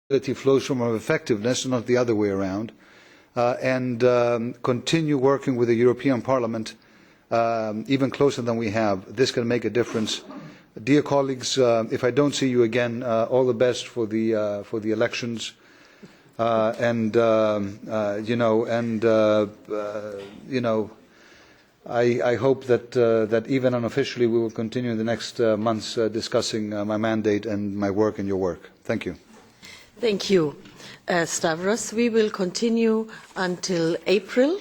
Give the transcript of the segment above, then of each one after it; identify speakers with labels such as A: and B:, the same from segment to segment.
A: flows from our effectiveness, not the other way around, and continue working with the European Parliament even closer than we have. This can make a difference. Dear colleagues, if I don't see you again, all the best for the elections, I hope that even unofficially we will continue in the next months discussing my mandate and my work and your work. Thank you.
B: Thank you, Stavros. We will continue until April.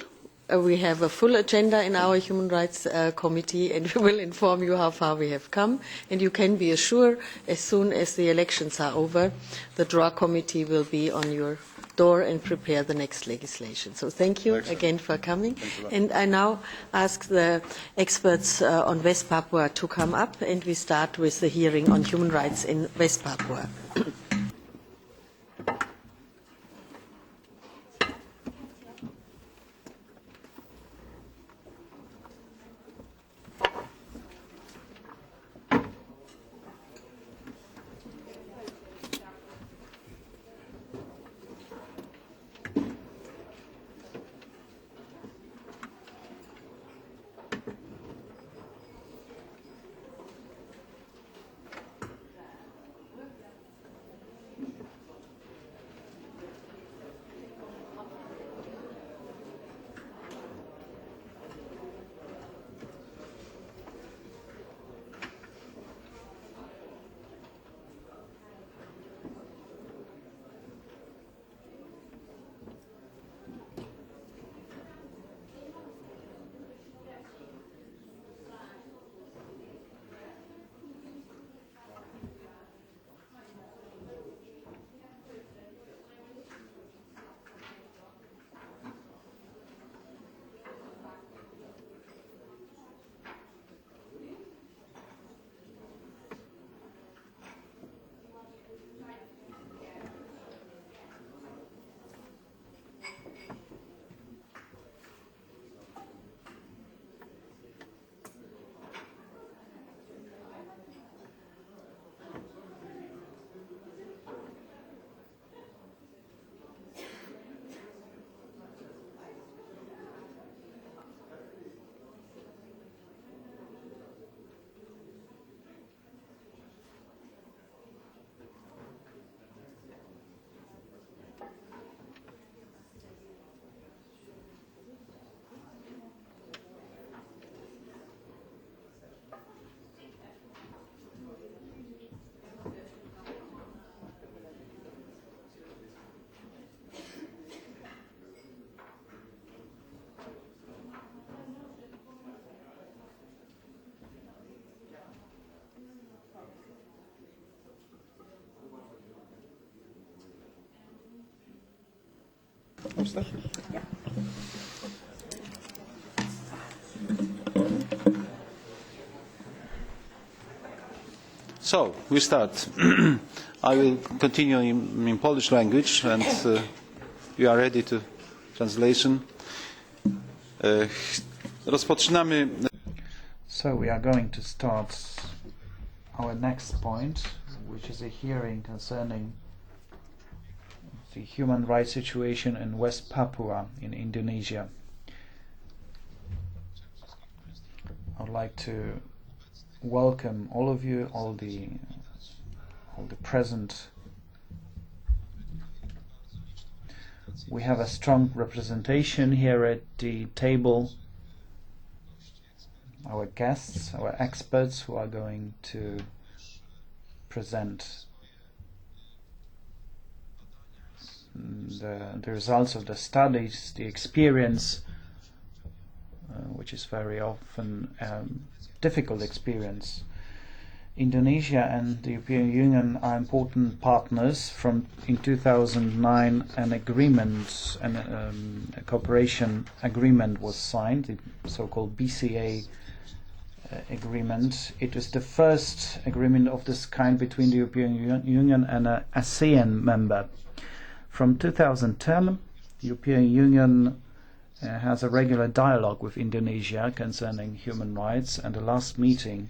B: We have a full agenda in our Human Rights Committee, and we will inform you how far we have come. And you can be assured, as soon as the elections are over, the DRA Committee will be on your door and prepare the next legislation. So thank you again for coming. And I now ask the experts on West Papua to come up, and we start with the hearing on human rights in West Papua.
C: So, we start. I will continue in Polish language, and you are ready to translation. Rozpoczynamy.
D: So we are going to start our next point, which is a hearing concerning the human rights situation in West Papua in Indonesia. I would like to welcome all of you, all the present. We have a strong representation here at the table. Our guests, our experts who are going to present the results of the studies, the experience, which is very often difficult experience. Indonesia and the European Union are important partners. In 2009 an agreement, a cooperation agreement was signed, the so-called BCA agreement. It was the first agreement of this kind between the European Union and an ASEAN member. From 2010, the European Union has a regular dialogue with Indonesia concerning human rights, and the last meeting,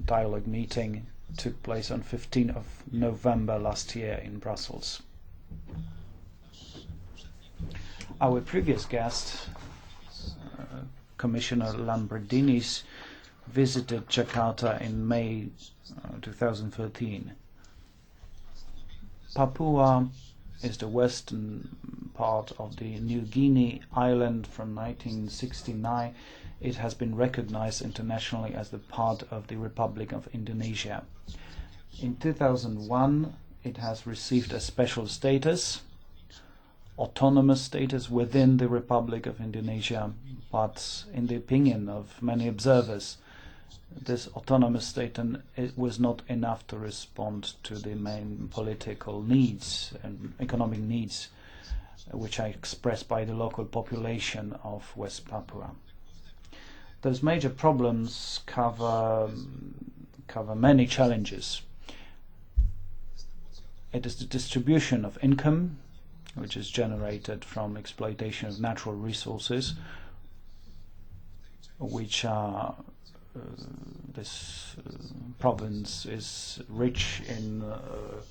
D: dialogue meeting, took place on 15th of November last year in Brussels. Our previous guest, Commissioner Lambrinidis, visited Jakarta in May 2013. Papua is the western part of the New Guinea island from 1969. It has been recognized internationally as the part of the Republic of Indonesia. In 2001, it has received a special status, autonomous status within the Republic of Indonesia, but in the opinion of many observers, this autonomous status was not enough to respond to the main political needs and economic needs which are expressed by the local population of West Papua. Those major problems cover many challenges. It is the distribution of income, which is generated from exploitation of natural resources, which are this province is rich in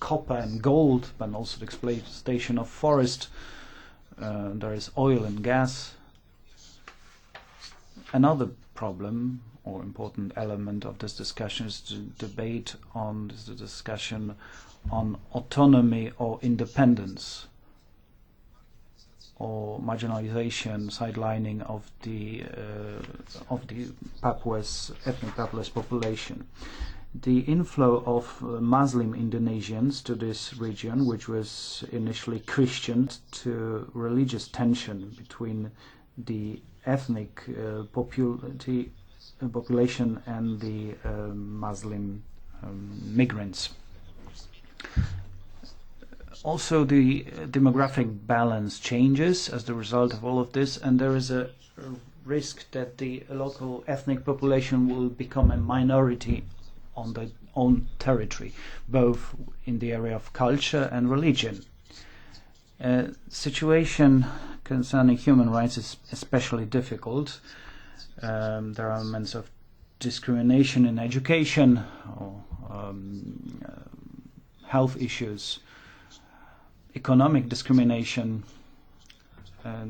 D: copper and gold, but also the exploitation of forest. There is oil and gas. Another problem or important element of this discussion is the discussion on autonomy or independence, or marginalization, sidelining of the ethnic Papua's population. The inflow of Muslim Indonesians to this region, which was initially Christian, to religious tension between the ethnic population and the Muslim migrants. Also, the demographic balance changes as the result of all of this, and there is a risk that the local ethnic population will become a minority on their own territory, both in the area of culture and religion. Situation concerning human rights is especially difficult. There are elements of discrimination in education or health issues, economic discrimination.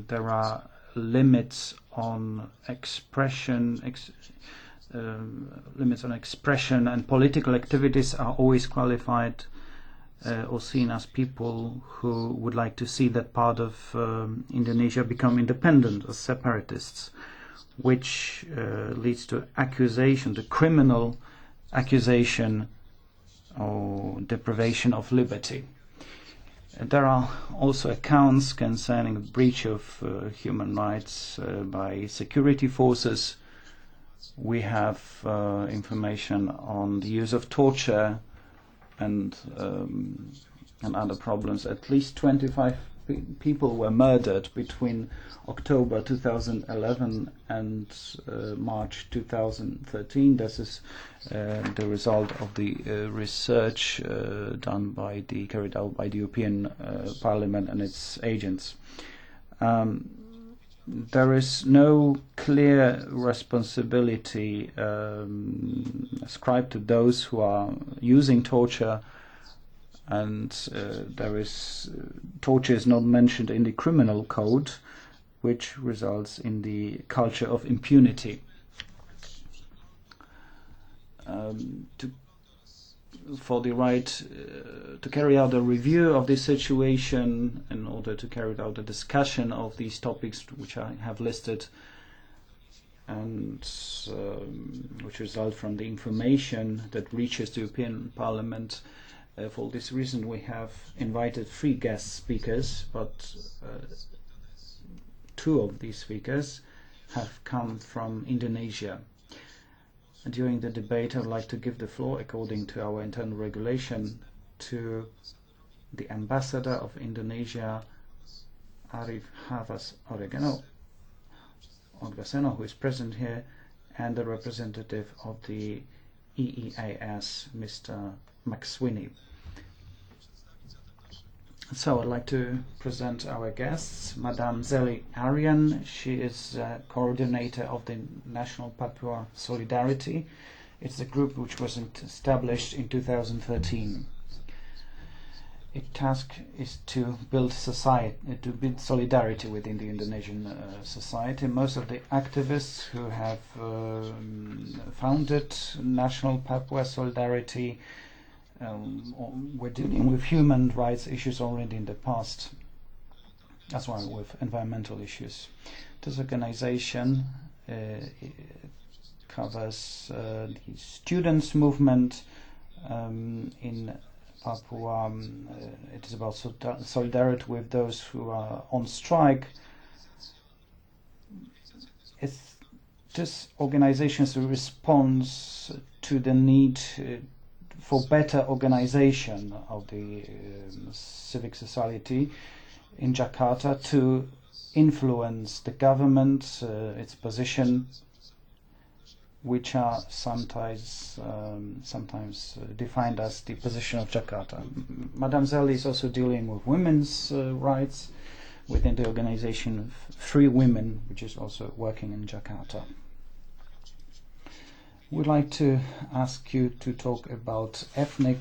D: There are limits on expression, and political activities are always qualified or seen as people who would like to see that part of Indonesia become independent, as separatists, which leads to accusation, to criminal accusation or deprivation of liberty. There are also accounts concerning breach of human rights by security forces. We have information on the use of torture and other problems. At least 25 people were murdered between October 2011 and March 2013. This is the result of the research carried out by the European Parliament and its agents. There is no clear responsibility ascribed to those who are using torture, and torture is not mentioned in the criminal code, which results in the culture of impunity. For the right to carry out a review of this situation, in order to carry out a discussion of these topics which I have listed, and which result from the information that reaches the European Parliament. For this reason, we have invited 3 guest speakers, but 2 of these speakers have come from Indonesia. During the debate, I would like to give the floor, according to our internal regulation, to the Ambassador of Indonesia, Arif Havas Oregano, who is present here, and the representative of the EEAS, Mr. Mc Swiney. So I'd like to present our guests. Madame Zely Ariane, she is coordinator of the National Papua Solidarity It's a group which was established in 2013. Its task is to build society, to build solidarity within the Indonesian society. Most of the activists who have founded National Papua Solidarity were dealing with human rights issues already in the past, as well with environmental issues. This organization covers the students' movement in Papua. It is about solidarity with those who are on strike. This organization's response to the need for better organization of the civic society in Jakarta to influence the government, its position, which are sometimes defined as the position of Jakarta. Madame Zely is also dealing with women's rights within the organization Free Women, which is also working in Jakarta. We'd like to ask you to talk about the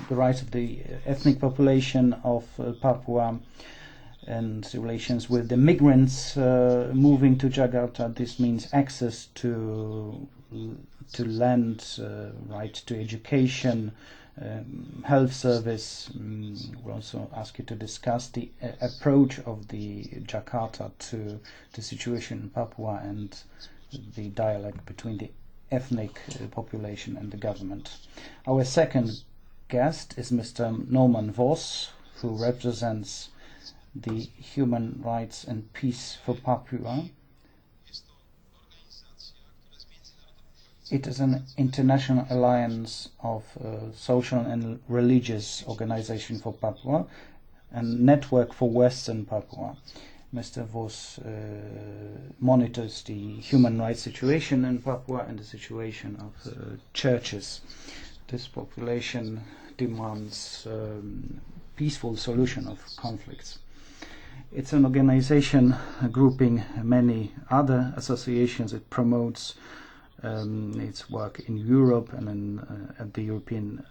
D: rights of the ethnic population of Papua and relations with the migrants moving to Jakarta. This means access to land, right to education, health service. We'll also ask you to discuss the approach of the Jakarta to the situation in Papua and the dialogue between the ethnic population and the government. Our second guest is Mr. Norman Voss, who represents the Human Rights and Peace for Papua. It is an international alliance of social and religious organizations for Papua and network for Western Papua. Mr. Voss monitors the human rights situation in Papua and the situation of churches. This population demands peaceful solution of conflicts. It's an organization grouping many other associations. It promotes its work in Europe and at the European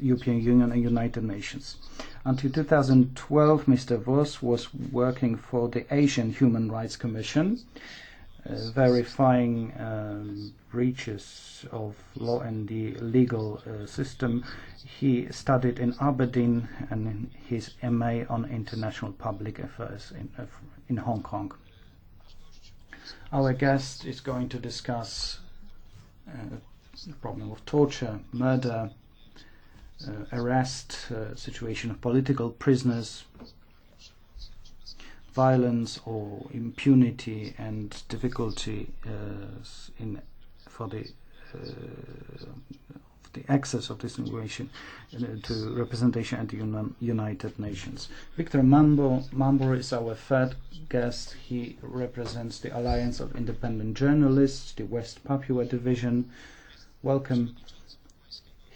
D: Union and United Nations. Until 2012, Mr. Voss was working for the Asian Human Rights Commission, verifying breaches of law and the legal system. He studied in Aberdeen and his MA on International Public Affairs in Hong Kong. Our guest is going to discuss the problem of torture, murder, arrest, situation of political prisoners, violence or impunity, and difficulty for the access of this information to representation at the United Nations. Vitor Mambor is our third guest. He represents the Alliance of Independent Journalists, the West Papua Division. Welcome.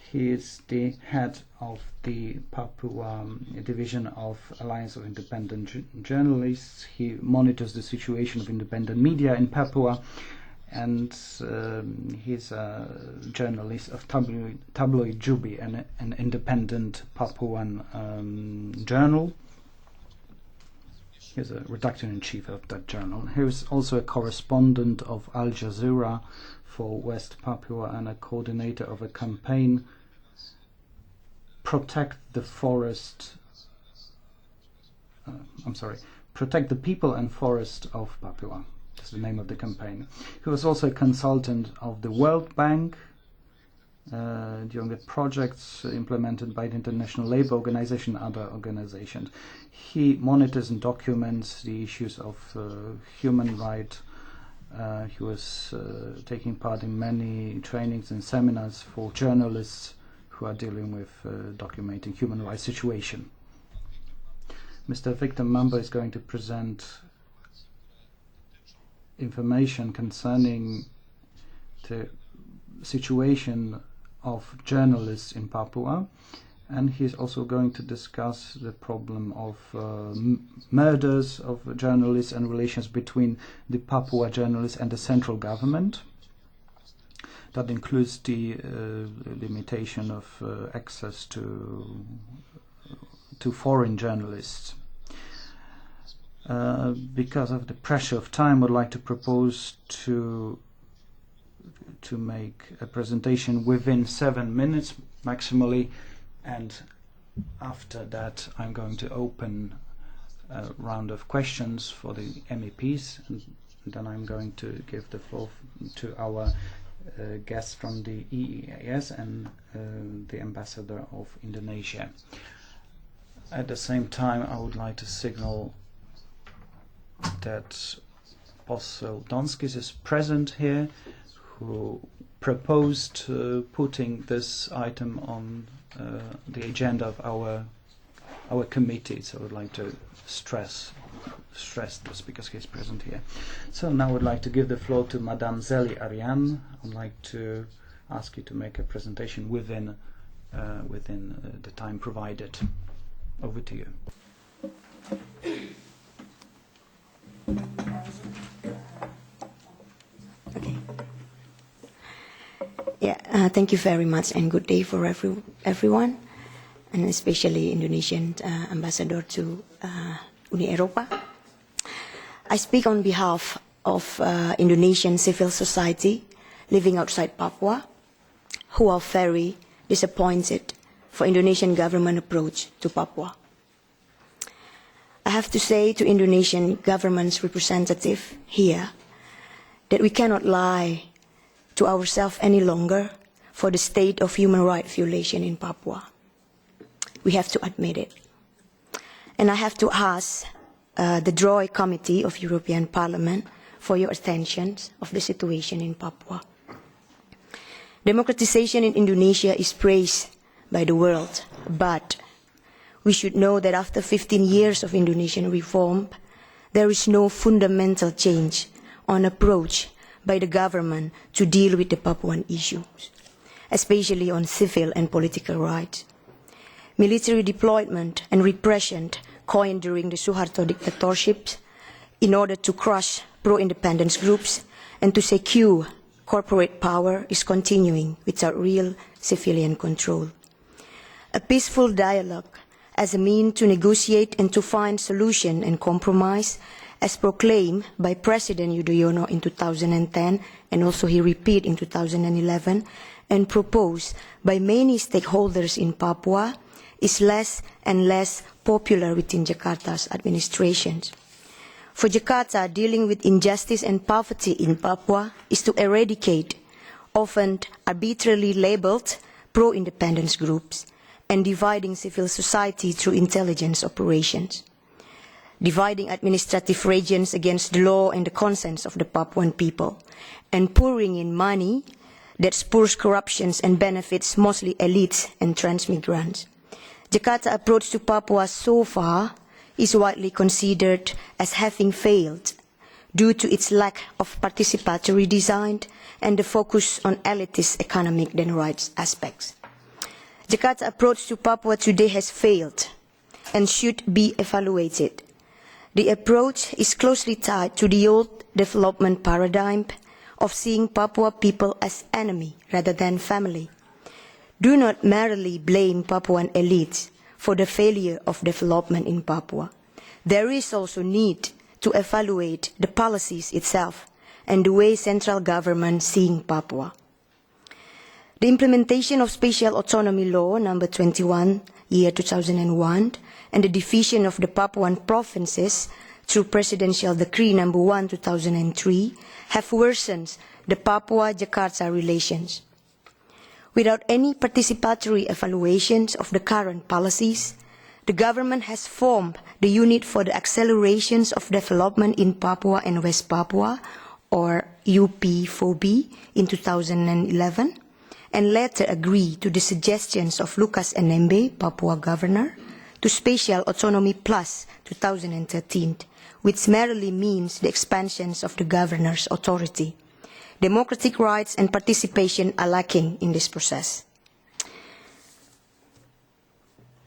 D: He is the head of the Papua Division of Alliance of Independent Journalists. He monitors the situation of independent media in Papua, and he's a journalist of Tabloid Jubi, an independent Papuan journal. He's a redactor-in-chief of that journal. He is also a correspondent of Al Jazeera for West Papua and a coordinator of a campaign, Protect the People and Forest of Papua. That's the name of the campaign. He was also a consultant of the World Bank during the projects implemented by the International Labour Organization and other organizations. He monitors and documents the issues of human rights. He was taking part in many trainings and seminars for journalists who are dealing with documenting human rights situation. Mr. Vitor Mambor is going to present information concerning the situation of journalists in Papua, and he's also going to discuss the problem of murders of journalists and relations between the Papua journalists and the central government. that includes the limitation of access to foreign journalists. Because of the pressure of time, I would like to propose to make a presentation within 7 minutes maximally, and after that I'm going to open a round of questions for the MEPs, and then I'm going to give the floor to our guests from the EEAS and the Ambassador of Indonesia. At the same time, I would like to signal that Poseł Donskis is present here, who proposed putting this item on the agenda of our committee. So I would like to stress this because he's present here. So now I would like to give the floor to Madame Zely Ariane. I would like to ask you to make a presentation within the time provided. Over to you.
E: Okay. Yeah, thank you very much, and good day for everyone, and especially Indonesian ambassador to Uni Eropa. I speak on behalf of Indonesian civil society living outside Papua, who are very disappointed for Indonesian government approach to Papua. I have to say to Indonesian government's representative here that we cannot lie to ourselves any longer for the state of human rights violation in Papua. We have to admit it. And I have to ask the DROI Committee of European Parliament for your attention of the situation in Papua. Democratization in Indonesia is praised by the world, but we should know that after 15 years of Indonesian reform, there is no fundamental change on approach by the government to deal with the Papuan issues, especially on civil and political rights. Military deployment and repression coined during the Suharto dictatorship in order to crush pro-independence groups and to secure corporate power is continuing without real civilian control. A peaceful dialogue as a means to negotiate and to find solution and compromise, as proclaimed by President Yudhoyono in 2010, and also he repeated in 2011, and proposed by many stakeholders in Papua, is less and less popular within Jakarta's administration. For Jakarta, dealing with injustice and poverty in Papua is to eradicate often arbitrarily labeled pro-independence groups and dividing civil society through intelligence operations, dividing administrative regions against the law and the consent of the Papuan people, and pouring in money that spurs corruptions and benefits mostly elites and transmigrants. Jakarta's approach to Papua so far is widely considered as having failed due to its lack of participatory design and the focus on elitist economic than rights aspects. Jakarta's approach to Papua today has failed and should be evaluated. The approach is closely tied to the old development paradigm of seeing Papua people as enemy rather than family. Do not merely blame Papuan elites for the failure of development in Papua. There is also need to evaluate the policies itself and the way central government seeing Papua. The implementation of Special Autonomy Law number 21, year 2001, and the division of the Papuan provinces through Presidential Decree number 1, 2003, have worsened the Papua-Jakarta relations. Without any participatory evaluations of the current policies, the government has formed the Unit for the Accelerations of Development in Papua and West Papua, or UP4B, in 2011, and later agreed to the suggestions of Lucas Enembe, Papua Governor, to Special Autonomy Plus 2013, which merely means the expansions of the governor's authority. Democratic rights and participation are lacking in this process.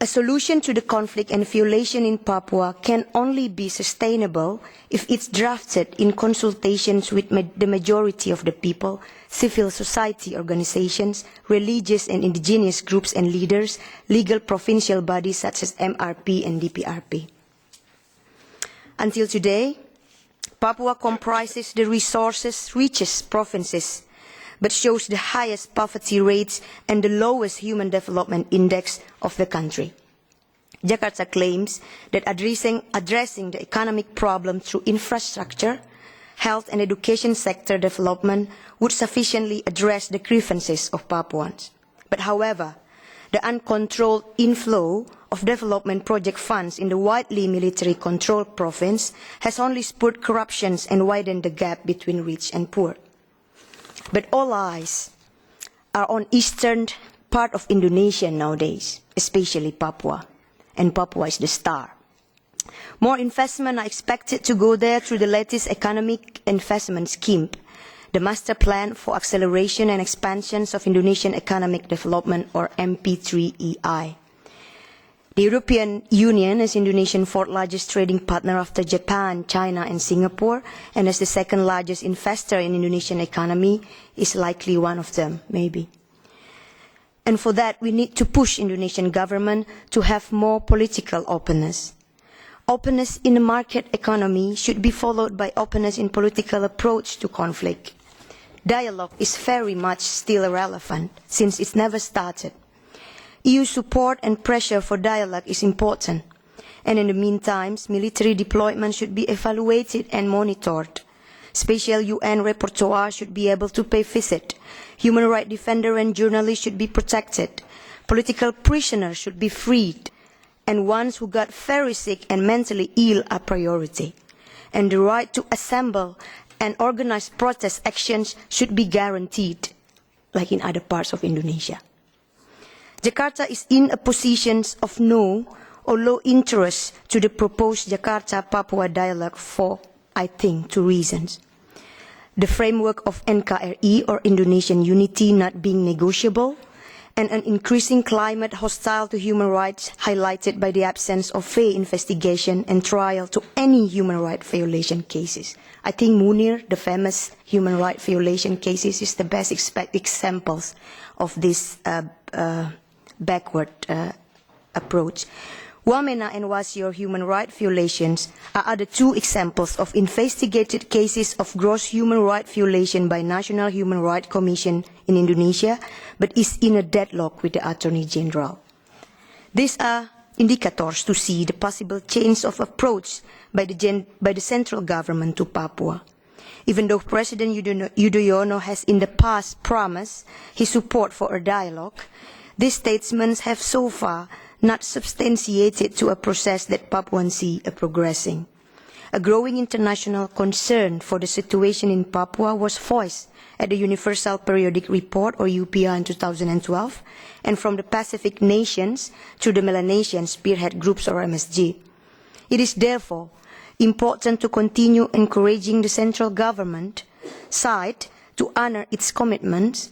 E: A solution to the conflict and violation in Papua can only be sustainable if it's drafted in consultations with the majority of the people, civil society organizations, religious and indigenous groups and leaders, legal provincial bodies such as MRP and DPRP. Until today, Papua comprises the richest provinces, but shows the highest poverty rates and the lowest human development index of the country. Jakarta claims that addressing the economic problem through infrastructure, health and education sector development would sufficiently address the grievances of Papuans. But however, the uncontrolled inflow of development project funds in the widely military-controlled province has only spurred corruption and widened the gap between rich and poor. But all eyes are on eastern part of Indonesia nowadays, especially Papua, and Papua is the star. More investment are expected to go there through the latest economic investment scheme, the Master Plan for Acceleration and Expansions of Indonesian Economic Development, or MP3EI. The European Union is Indonesia's fourth largest trading partner after Japan, China and Singapore, and as the second largest investor in Indonesian economy, is likely one of them, maybe. And for that, we need to push Indonesian government to have more political openness. Openness in the market economy should be followed by openness in political approach to conflict. Dialogue is very much still irrelevant, since it's never started. EU support and pressure for dialogue is important, and in the meantime, military deployment should be evaluated and monitored. Special UN rapporteur should be able to pay visit. Human rights defenders and journalists should be protected. Political prisoners should be freed, and ones who got very sick and mentally ill are priority. And the right to assemble and organize protest actions should be guaranteed, like in other parts of Indonesia. Jakarta is in a position of no or low interest to the proposed Jakarta-Papua dialogue for, I think, two reasons. The framework of NKRI, or Indonesian unity, not being negotiable, and an increasing climate hostile to human rights highlighted by the absence of fair investigation and trial to any human rights violation cases. I think Munir, the famous human rights violation cases, is the best examples of this backward approach. Wamena and Wasio human rights violations are other two examples of investigated cases of gross human rights violation by National Human Rights Commission in Indonesia, but is in a deadlock with the Attorney General. These are indicators to see the possible change of approach by the central government to Papua. Even though President Yudhoyono has in the past promised his support for a dialogue, these statements have so far not substantiated to a process that Papuans see progressing. A growing international concern for the situation in Papua was voiced at the Universal Periodic Report, or UPR, in 2012, and from the Pacific nations to the Melanesian Spearhead Groups, or MSG. It is therefore important to continue encouraging the central government side to honor its commitments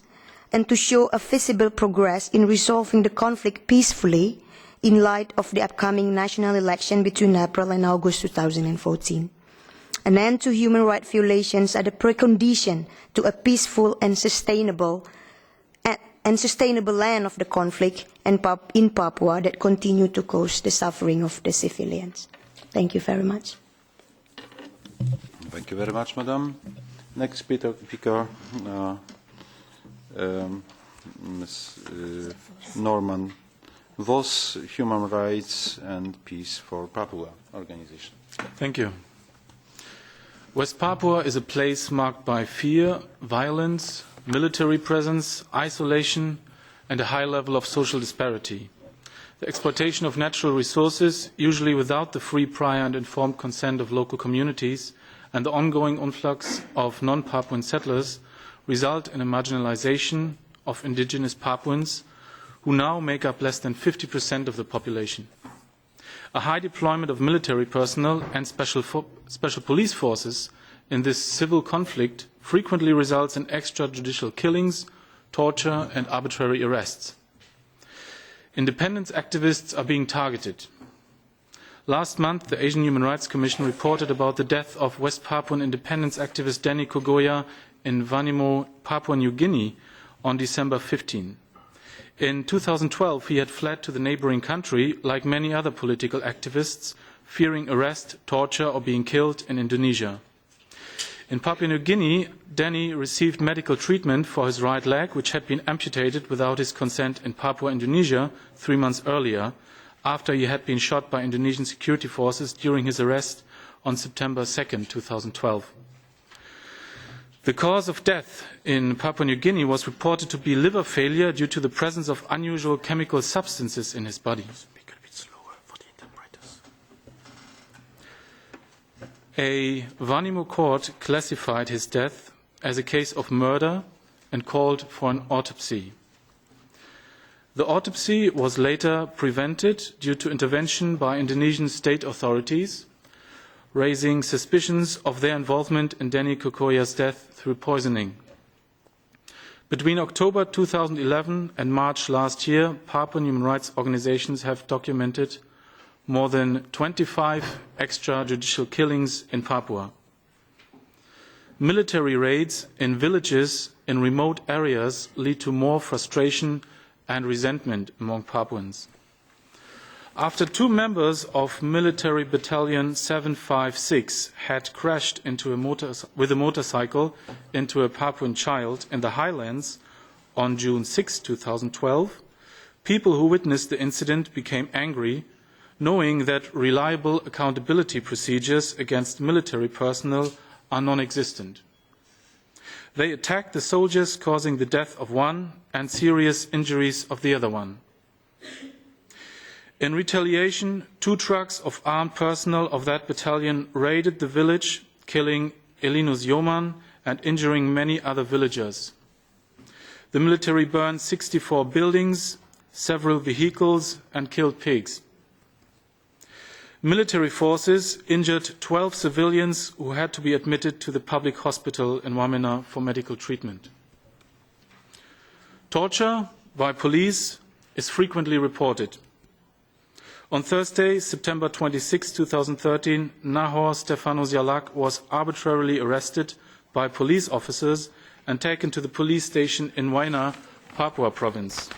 E: and to show a visible progress in resolving the conflict peacefully in light of the upcoming national election between April and August 2014. An end to human rights violations are the precondition to a peaceful and sustainable land of the conflict and in Papua that continue to cause the suffering of the civilians. Thank you very much.
C: Thank you very much, Madam. Next speaker, Ms. Norman Voss, Human Rights and Peace for Papua organization.
F: Thank you. West Papua is a place marked by fear, violence, military presence, isolation, and a high level of social disparity. The exploitation of natural resources, usually without the free, prior and informed consent of local communities, and the ongoing influx of non-Papuan settlers result in a marginalization of indigenous Papuans, who now make up less than 50% of the population. A high deployment of military personnel and special police forces in this civil conflict frequently results in extrajudicial killings, torture and arbitrary arrests. Independence activists are being targeted. Last month, the Asian Human Rights Commission reported about the death of West Papuan independence activist Danny Kogoya in Vanimo, Papua New Guinea on December 15. In 2012, he had fled to the neighboring country, like many other political activists, fearing arrest, torture, or being killed in Indonesia. In Papua New Guinea, Danny received medical treatment for his right leg, which had been amputated without his consent in Papua, Indonesia, 3 months earlier, after he had been shot by Indonesian security forces during his arrest on September 2, 2012. The cause of death in Papua New Guinea was reported to be liver failure due to the presence of unusual chemical substances in his body. A Vanimo court classified his death as a case of murder and called for an autopsy. The autopsy was later prevented due to intervention by Indonesian state authorities, raising suspicions of their involvement in Danny Kogoya's death through poisoning. Between October 2011 and March last year, Papuan human rights organizations have documented more than 25 extrajudicial killings in Papua. Military raids in villages in remote areas lead to more frustration and resentment among Papuans. After 2 members of military battalion 756 had crashed with a motorcycle into a Papuan child in the highlands on June 6, 2012, people who witnessed the incident became angry, knowing that reliable accountability procedures against military personnel are non-existent. They attacked the soldiers, causing the death of one and serious injuries of the other one. In retaliation, 2 trucks of armed personnel of that battalion raided the village, killing Elinus Yoman and injuring many other villagers. The military burned 64 buildings, several vehicles, and killed pigs. Military forces injured 12 civilians who had to be admitted to the public hospital in Wamena for medical treatment. Torture by police is frequently reported. On Thursday, September 26, 2013, Nahor Stefanos Yalak was arbitrarily arrested by police officers and taken to the police station in Waina, Papua province,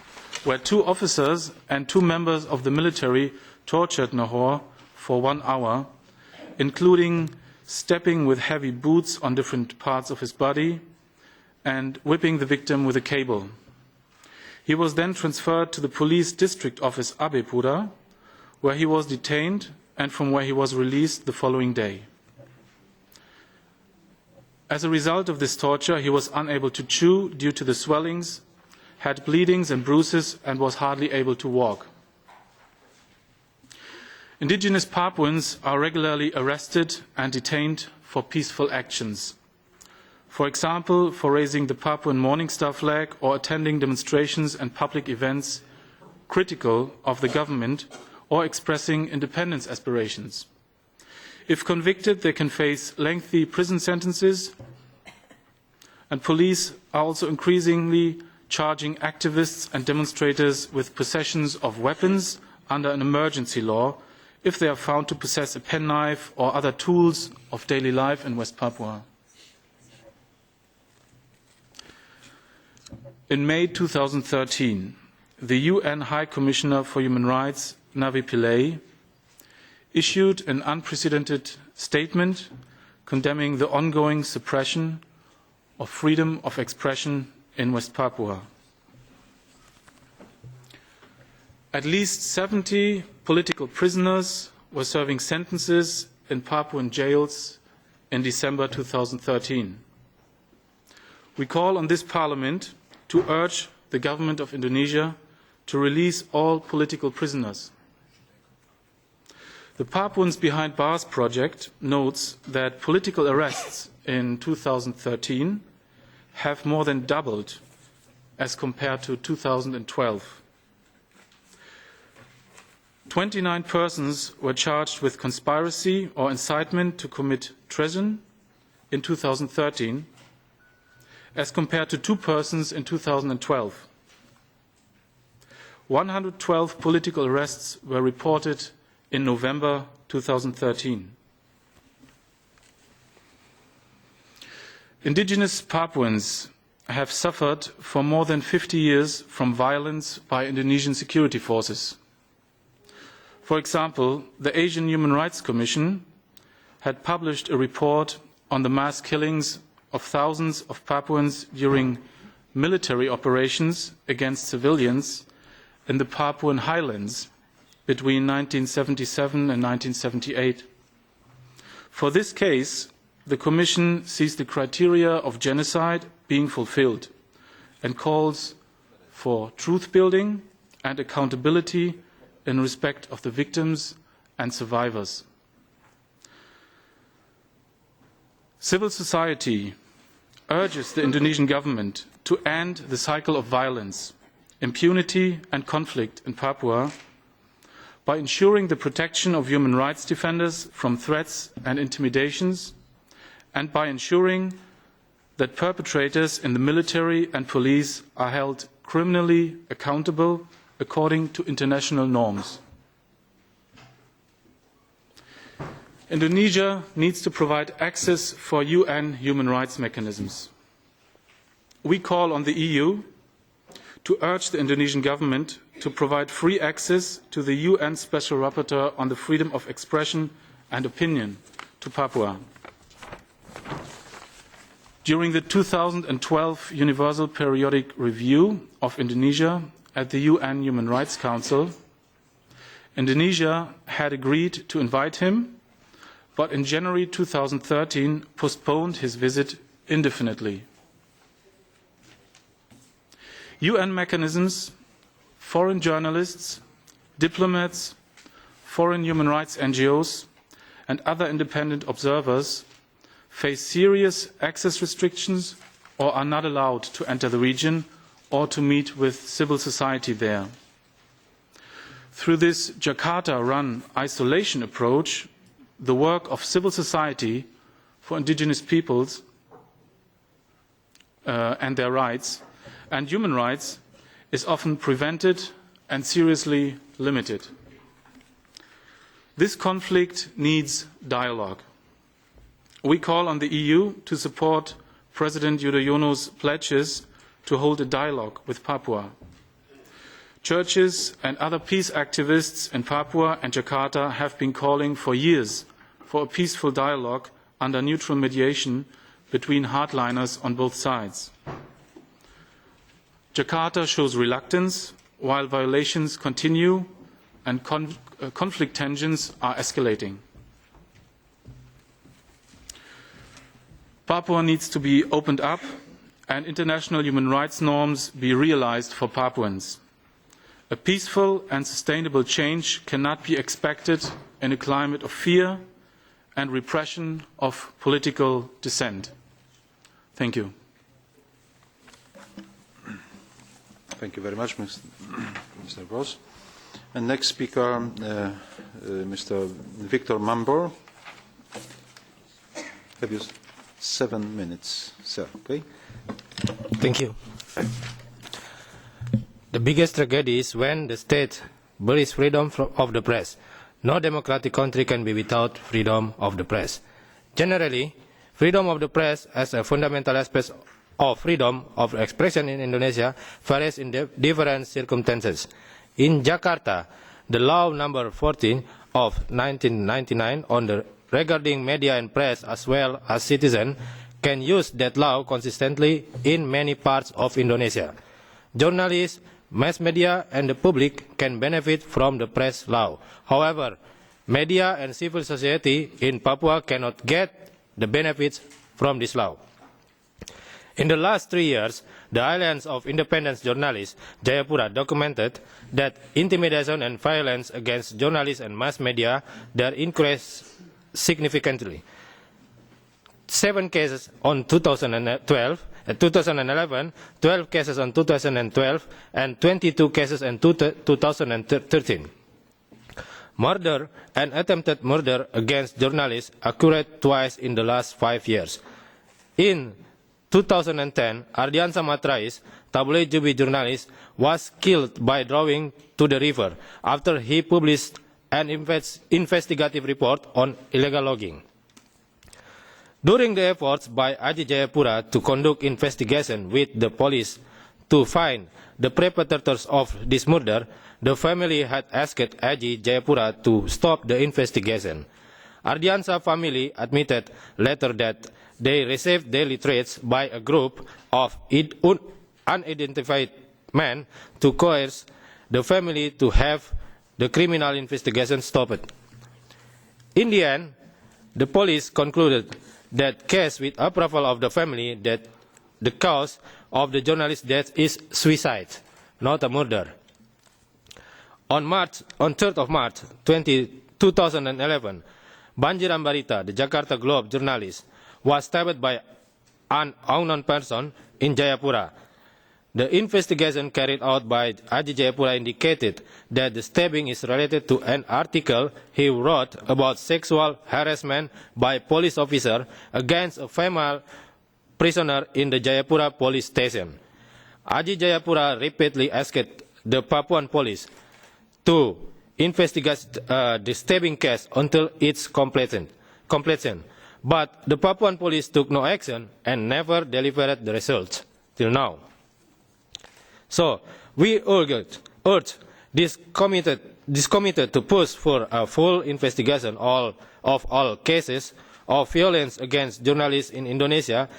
F: where 2 officers and 2 members of the military tortured Nahor for 1 hour, including stepping with heavy boots on different parts of his body and whipping the victim with a cable. He was then transferred to the police district office Abepura, where he was detained and from where he was released the following day. As a result of this torture, he was unable to chew due to the swellings, had bleedings and bruises, and was hardly able to walk. Indigenous Papuans are regularly arrested and detained for peaceful actions. For example, for raising the Papuan Morning Star flag or attending demonstrations and public events critical of the government or expressing independence aspirations. If convicted, they can face lengthy prison sentences, and police are also increasingly charging activists and demonstrators with possessions of weapons under an emergency law if they are found to possess a penknife or other tools of daily life in West Papua. In May 2013, the UN High Commissioner for Human Rights, Navi Pillay, issued an unprecedented statement condemning the ongoing suppression of freedom of expression in West Papua. At least 70 political prisoners were serving sentences in Papuan jails in December 2013. We call on this Parliament to urge the government of Indonesia to release all political prisoners. The Papuans Behind Bars project notes that political arrests in 2013 have more than doubled as compared to 2012. 29 persons were charged with conspiracy or incitement to commit treason in 2013, as compared to 2 persons in 2012. 112 political arrests were reported in November 2013. Indigenous Papuans have suffered for more than 50 years from violence by Indonesian security forces. For example, the Asian Human Rights Commission had published a report on the mass killings of thousands of Papuans during military operations against civilians in the Papuan highlands between 1977 and 1978. For this case, the Commission sees the criteria of genocide being fulfilled and calls for truth-building and accountability in respect of the victims and survivors. Civil society urges the Indonesian government to end the cycle of violence, impunity and conflict in Papua by ensuring the protection of human rights defenders from threats and intimidations, and by ensuring that perpetrators in the military and police are held criminally accountable according to international norms. Indonesia needs to provide access for UN human rights mechanisms. We call on the EU to urge the Indonesian government to provide free access to the UN Special Rapporteur on the freedom of expression and opinion to Papua. During the 2012 Universal Periodic Review of Indonesia at the UN Human Rights Council, Indonesia had agreed to invite him, but in January 2013 postponed his visit indefinitely. UN mechanisms, foreign journalists, diplomats, foreign human rights NGOs, and other independent observers face serious access restrictions or are not allowed to enter the region or to meet with civil society there. Through this Jakarta-run isolation approach, the work of civil society for indigenous peoples and their rights and human rights is often prevented and seriously limited. This conflict needs dialogue. We call on the EU to support President Yudhoyono's pledges to hold a dialogue with Papua. Churches and other peace activists in Papua and Jakarta have been calling for years for a peaceful dialogue under neutral mediation between hardliners on both sides. Jakarta shows reluctance while violations continue and conflict tensions are escalating. Papua needs to be opened up and international human rights norms be realized for Papuans. A peaceful and sustainable change cannot be expected in a climate of fear and repression of political dissent. Thank you.
C: Thank you very much, Mr. Voss. And next speaker, Mr. Vitor Mambor. Have you 7 minutes, sir? Okay.
G: Thank you. The biggest tragedy is when the state buries freedom of the press. No democratic country can be without freedom of the press. Generally, freedom of the press as a fundamental aspect of freedom of expression in Indonesia varies in different circumstances. In Jakarta, the law number 14 of 1999 on the regarding media and press as well as citizens can use that law consistently in many parts of Indonesia. Journalists, mass media and the public can benefit from the press law. However, media and civil society in Papua cannot get the benefits from this law. In the last 3 years, the Alliance of Independent Journalists, Jayapura, documented that intimidation and violence against journalists and mass media there increased significantly. 7 cases on 2011, 12 cases on 2012, and 22 cases in 2013. Murder and attempted murder against journalists occurred twice in the last 5 years. In 2010, Ardian Samatrais, tabloid Jubi journalist, was killed by drowning to the river after he published an investigative report on illegal logging. During the efforts by Aji Jayapura to conduct investigation with the police to find the perpetrators of this murder, the family had asked Aji Jayapura to stop the investigation. Ardiansa family admitted later that they received daily threats by a group of unidentified men to coerce the family to have the criminal investigation stopped. In the end, the police concluded that case with approval of the family that the cause of the journalist's death is suicide, not a murder. On 3rd of March 2011, Banjir Ambarita, the Jakarta Globe journalist, was stabbed by an unknown person in Jayapura. The investigation carried out by Aji Jayapura indicated that the stabbing is related to an article he wrote about sexual harassment by police officer against a female prisoner in the Jayapura police station. Aji Jayapura repeatedly asked the Papuan police to investigate the stabbing case until its completion. But the Papuan police took no action and never delivered the results till now. So we urge this committee to push for a full investigation of all cases of violence against journalists in Indonesia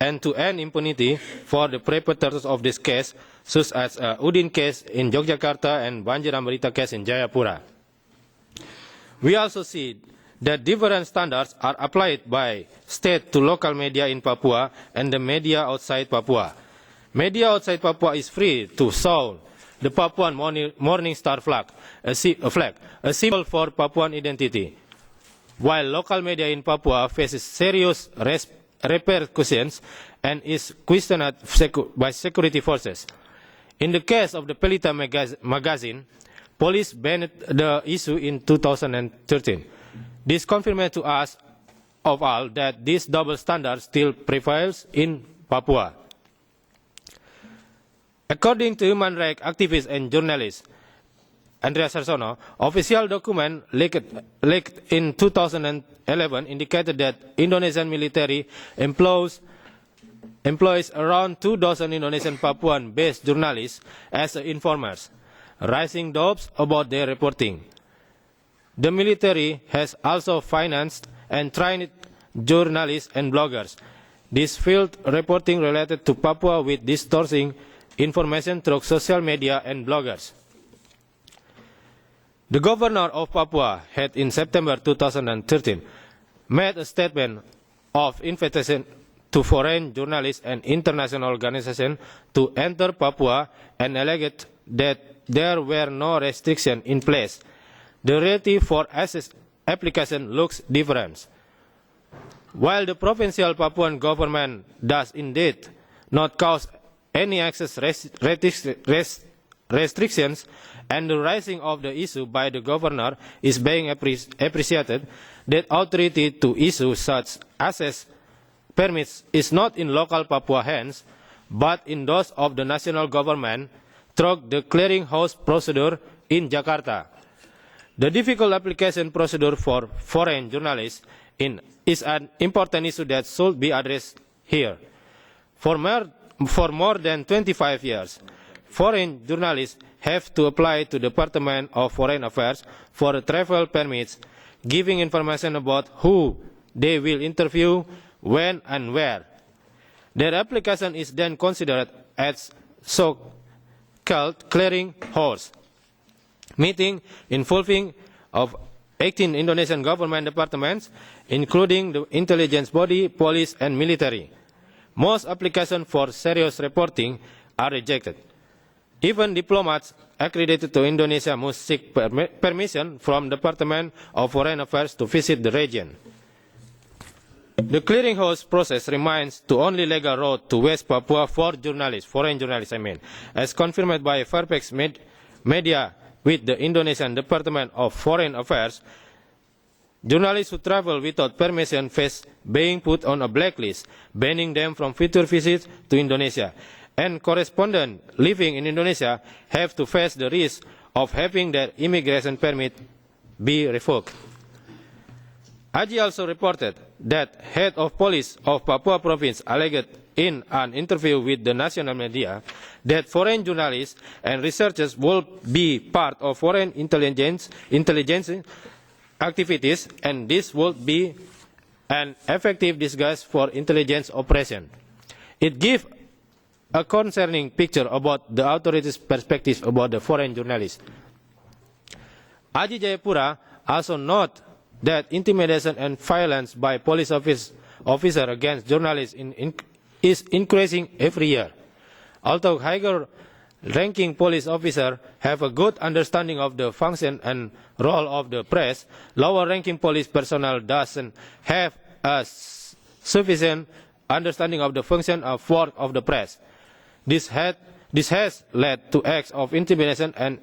G: and to end impunity for the perpetrators of this case, such as Udin case in Yogyakarta and Banjir Ambarita case in Jayapura. We also see that different standards are applied by state to local media in Papua and the media outside Papua. Media outside Papua is free to show the Papuan Morning Star flag, a symbol for Papuan identity, while local media in Papua faces serious repercussions and is questioned by security forces. In the case of the Pelita magazine, police banned the issue in 2013. This confirmed to us all that this double standard still prevails in Papua. According to human rights activist and journalist Andreas Harsono, official document leaked in 2011 indicated that Indonesian military employs around 2,000 Indonesian Papuan-based journalists as informers, raising doubts about their reporting. The military has also financed and trained journalists and bloggers. This field reporting related to Papua with distorting information through social media and bloggers. The governor of Papua had in September 2013 made a statement of invitation to foreign journalists and international organizations to enter Papua and alleged that there were no restrictions in place. The reality for access application looks different. While the provincial Papuan government does indeed not cause any access restrictions, and the raising of the issue by the governor is being appreciated, that authority to issue such access permits is not in local Papua hands, but in those of the national government through the clearinghouse procedure in Jakarta. The difficult application procedure for foreign journalists is an important issue that should be addressed here. For more than 25 years, foreign journalists have to apply to the Department of Foreign Affairs for travel permits, giving information about who they will interview, when and where. Their application is then considered as so-called clearinghouse meeting involving of 18 Indonesian government departments, including the intelligence body, police, and military. Most applications for serious reporting are rejected. Even diplomats accredited to Indonesia must seek permission from the Department of Foreign Affairs to visit the region. The clearinghouse process remains the only legal road to West Papua for journalists, foreign journalists, as confirmed by Fairfax Media with the Indonesian Department of Foreign Affairs. Journalists who travel without permission face being put on a blacklist, banning them from future visits to Indonesia. And correspondents living in Indonesia have to face the risk of having their immigration permit be revoked. AJI also reported that head of police of Papua province alleged in an interview with the national media that foreign journalists and researchers will be part of foreign intelligence activities, and this would be an effective disguise for intelligence operation. It gives a concerning picture about the authorities' perspective about the foreign journalists. AJI Jayapura also noted that intimidation and violence by police officers against journalists is increasing every year. Although higher-ranking police officers have a good understanding of the function and role of the press, lower-ranking police personnel doesn't have a sufficient understanding of the function and work of the press. This has led to acts of intimidation and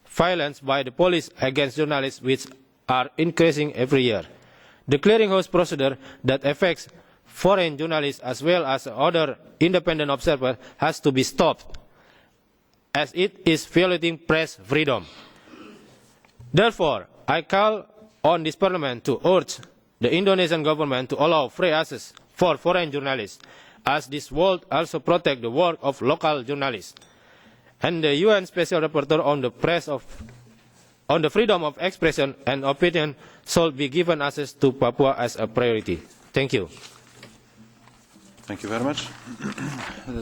G: violence by the police against journalists, which are increasing every year. The clearinghouse procedure that affects foreign journalists as well as other independent observers has to be stopped, as it is violating press freedom. Therefore, I call on this Parliament to urge the Indonesian government to allow free access for foreign journalists, as this would also protect the work of local journalists. And the UN Special Rapporteur on the freedom of expression and opinion should be given access to Papua as a priority. Thank you.
C: Thank you very much.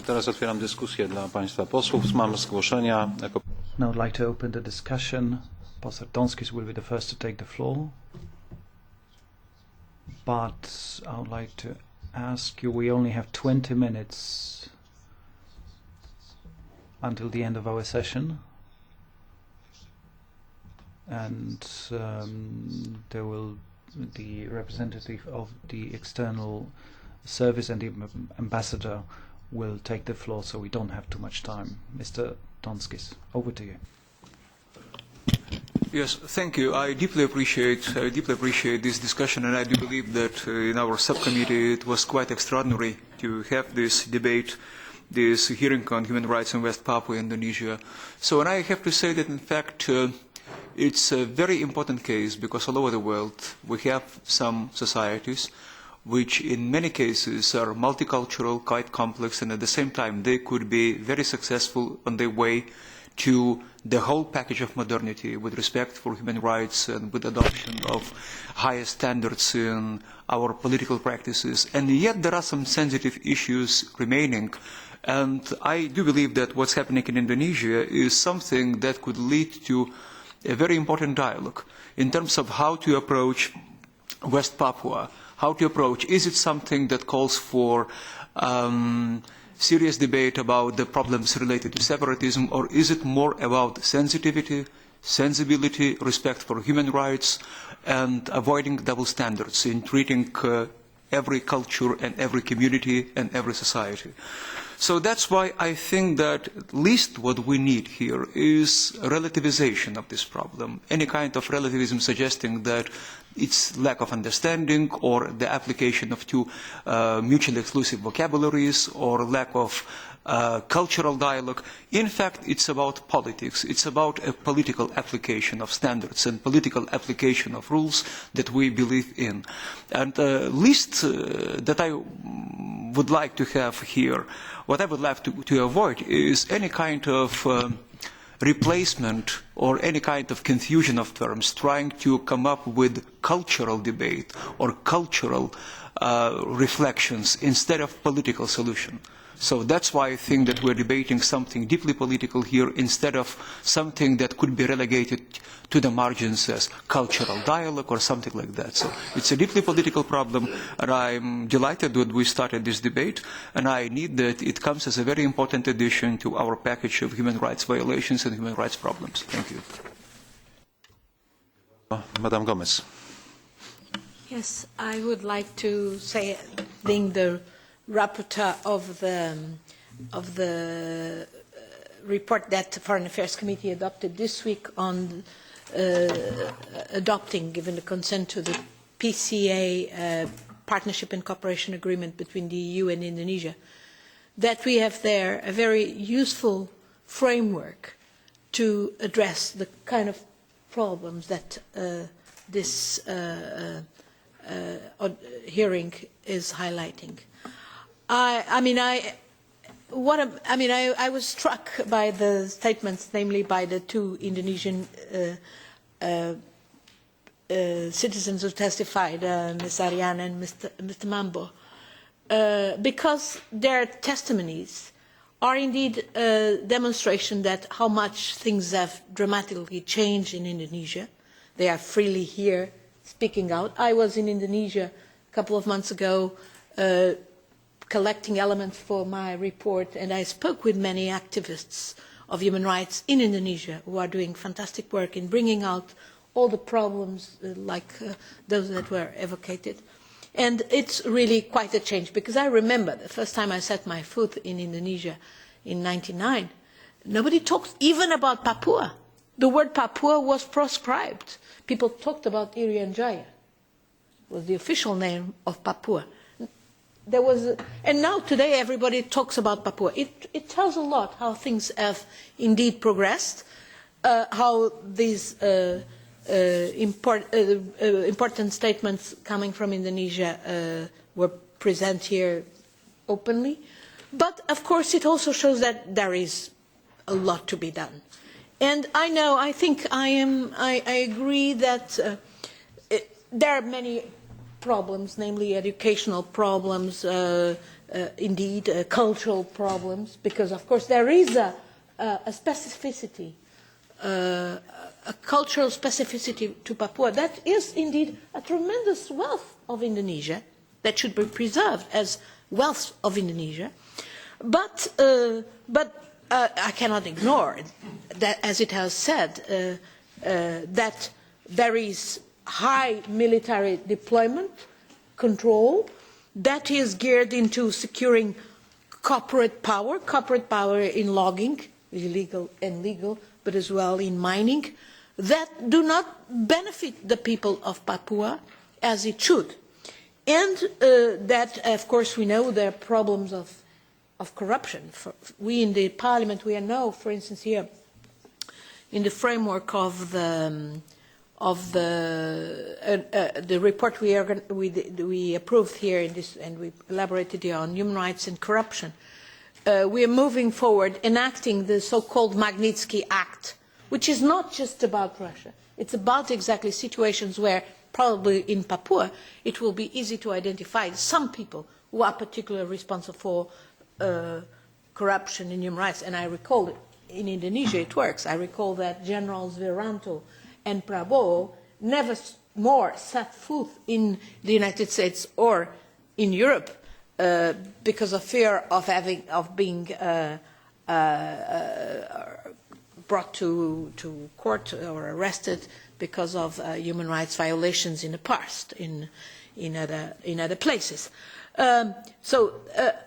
C: Teraz otwieram dyskusję dla Państwa posłów. Mam zgłoszenia.
D: Now I'd like to open the discussion. Poseł Donskis will be the first to take the floor. But I would like to ask you, we only have 20 minutes until the end of our session. And the representative of the external service and the ambassador will take the floor, so we don't have too much time. Mr. Donskis, over to you.
H: Yes, thank you. I deeply appreciate this discussion, and I do believe that in our subcommittee it was quite extraordinary to have this debate, this hearing on human rights in West Papua, Indonesia. So, and I have to say that in fact it's a very important case, because all over the world we have some societies which in many cases are multicultural, quite complex, and at the same time they could be very successful on their way to the whole package of modernity with respect for human rights and with adoption of higher standards in our political practices. And yet there are some sensitive issues remaining. And I do believe that what's happening in Indonesia is something that could lead to a very important dialogue in terms of how to approach West Papua, how to approach, is it something that calls for serious debate about the problems related to separatism, or is it more about sensitivity, sensibility, respect for human rights, and avoiding double standards in treating every culture and every community and every society? So that's why I think that at least what we need here is a relativization of this problem. Any kind of relativism suggesting that it's lack of understanding or the application of two mutually exclusive vocabularies or lack of cultural dialogue. In fact, it's about politics. It's about a political application of standards and political application of rules that we believe in. And least that I would like to have here, what I would like to avoid is any kind of replacement or any kind of confusion of terms, trying to come up with cultural debate or cultural reflections instead of political solution. So that's why I think that we're debating something deeply political here instead of something that could be relegated to the margins as cultural dialogue or something like that. So it's a deeply political problem, and I'm delighted that we started this debate, and I need that it comes as a very important addition to our package of human rights violations and human rights problems. Thank you.
C: Madam Gomez.
I: Yes, I would like to say, being the rapporteur of the report that the Foreign Affairs Committee adopted this week on adopting, given the consent to the PCA, Partnership and Cooperation Agreement between the EU and Indonesia, that we have there a very useful framework to address the kind of problems that this hearing is highlighting. I was struck by the statements, namely by the two Indonesian citizens who testified, Ms. Ariane and Mr. Mambor, because their testimonies are indeed a demonstration that how much things have dramatically changed in Indonesia. They are freely here speaking out. I was in Indonesia a couple of months ago collecting elements for my report, and I spoke with many activists of human rights in Indonesia who are doing fantastic work in bringing out all the problems like those that were evocated. And it's really quite a change, because I remember the first time I set my foot in Indonesia in 1999, nobody talked even about Papua. The word Papua was proscribed. People talked about Irian Jaya. It was the official name of Papua. There was, and now today everybody talks about Papua. It tells a lot how things have indeed progressed, how these important statements coming from Indonesia were present here openly. But of course it also shows that there is a lot to be done. And I think I agree that there are many problems, namely educational problems, indeed cultural problems, because of course there is a specificity, a cultural specificity to Papua that is indeed a tremendous wealth of Indonesia that should be preserved as wealth of Indonesia. But I cannot ignore that, as it has said, that there is high military deployment control that is geared into securing corporate power in logging, illegal and legal, but as well in mining, that do not benefit the people of Papua as it should. And that, of course, we know there are problems of corruption. We in the Parliament, we know, for instance, here, in the framework of the report we approved here in this, and we elaborated here on human rights and corruption, we are moving forward enacting the so-called Magnitsky Act, which is not just about Russia. It's about exactly situations where probably in Papua it will be easy to identify some people who are particularly responsible for corruption in human rights. And I recall that in Indonesia it works. I recall that Generals Wiranto and Prabowo never more set foot in the United States or in Europe because of fear of being brought to court or arrested because of human rights violations in the past in other places. So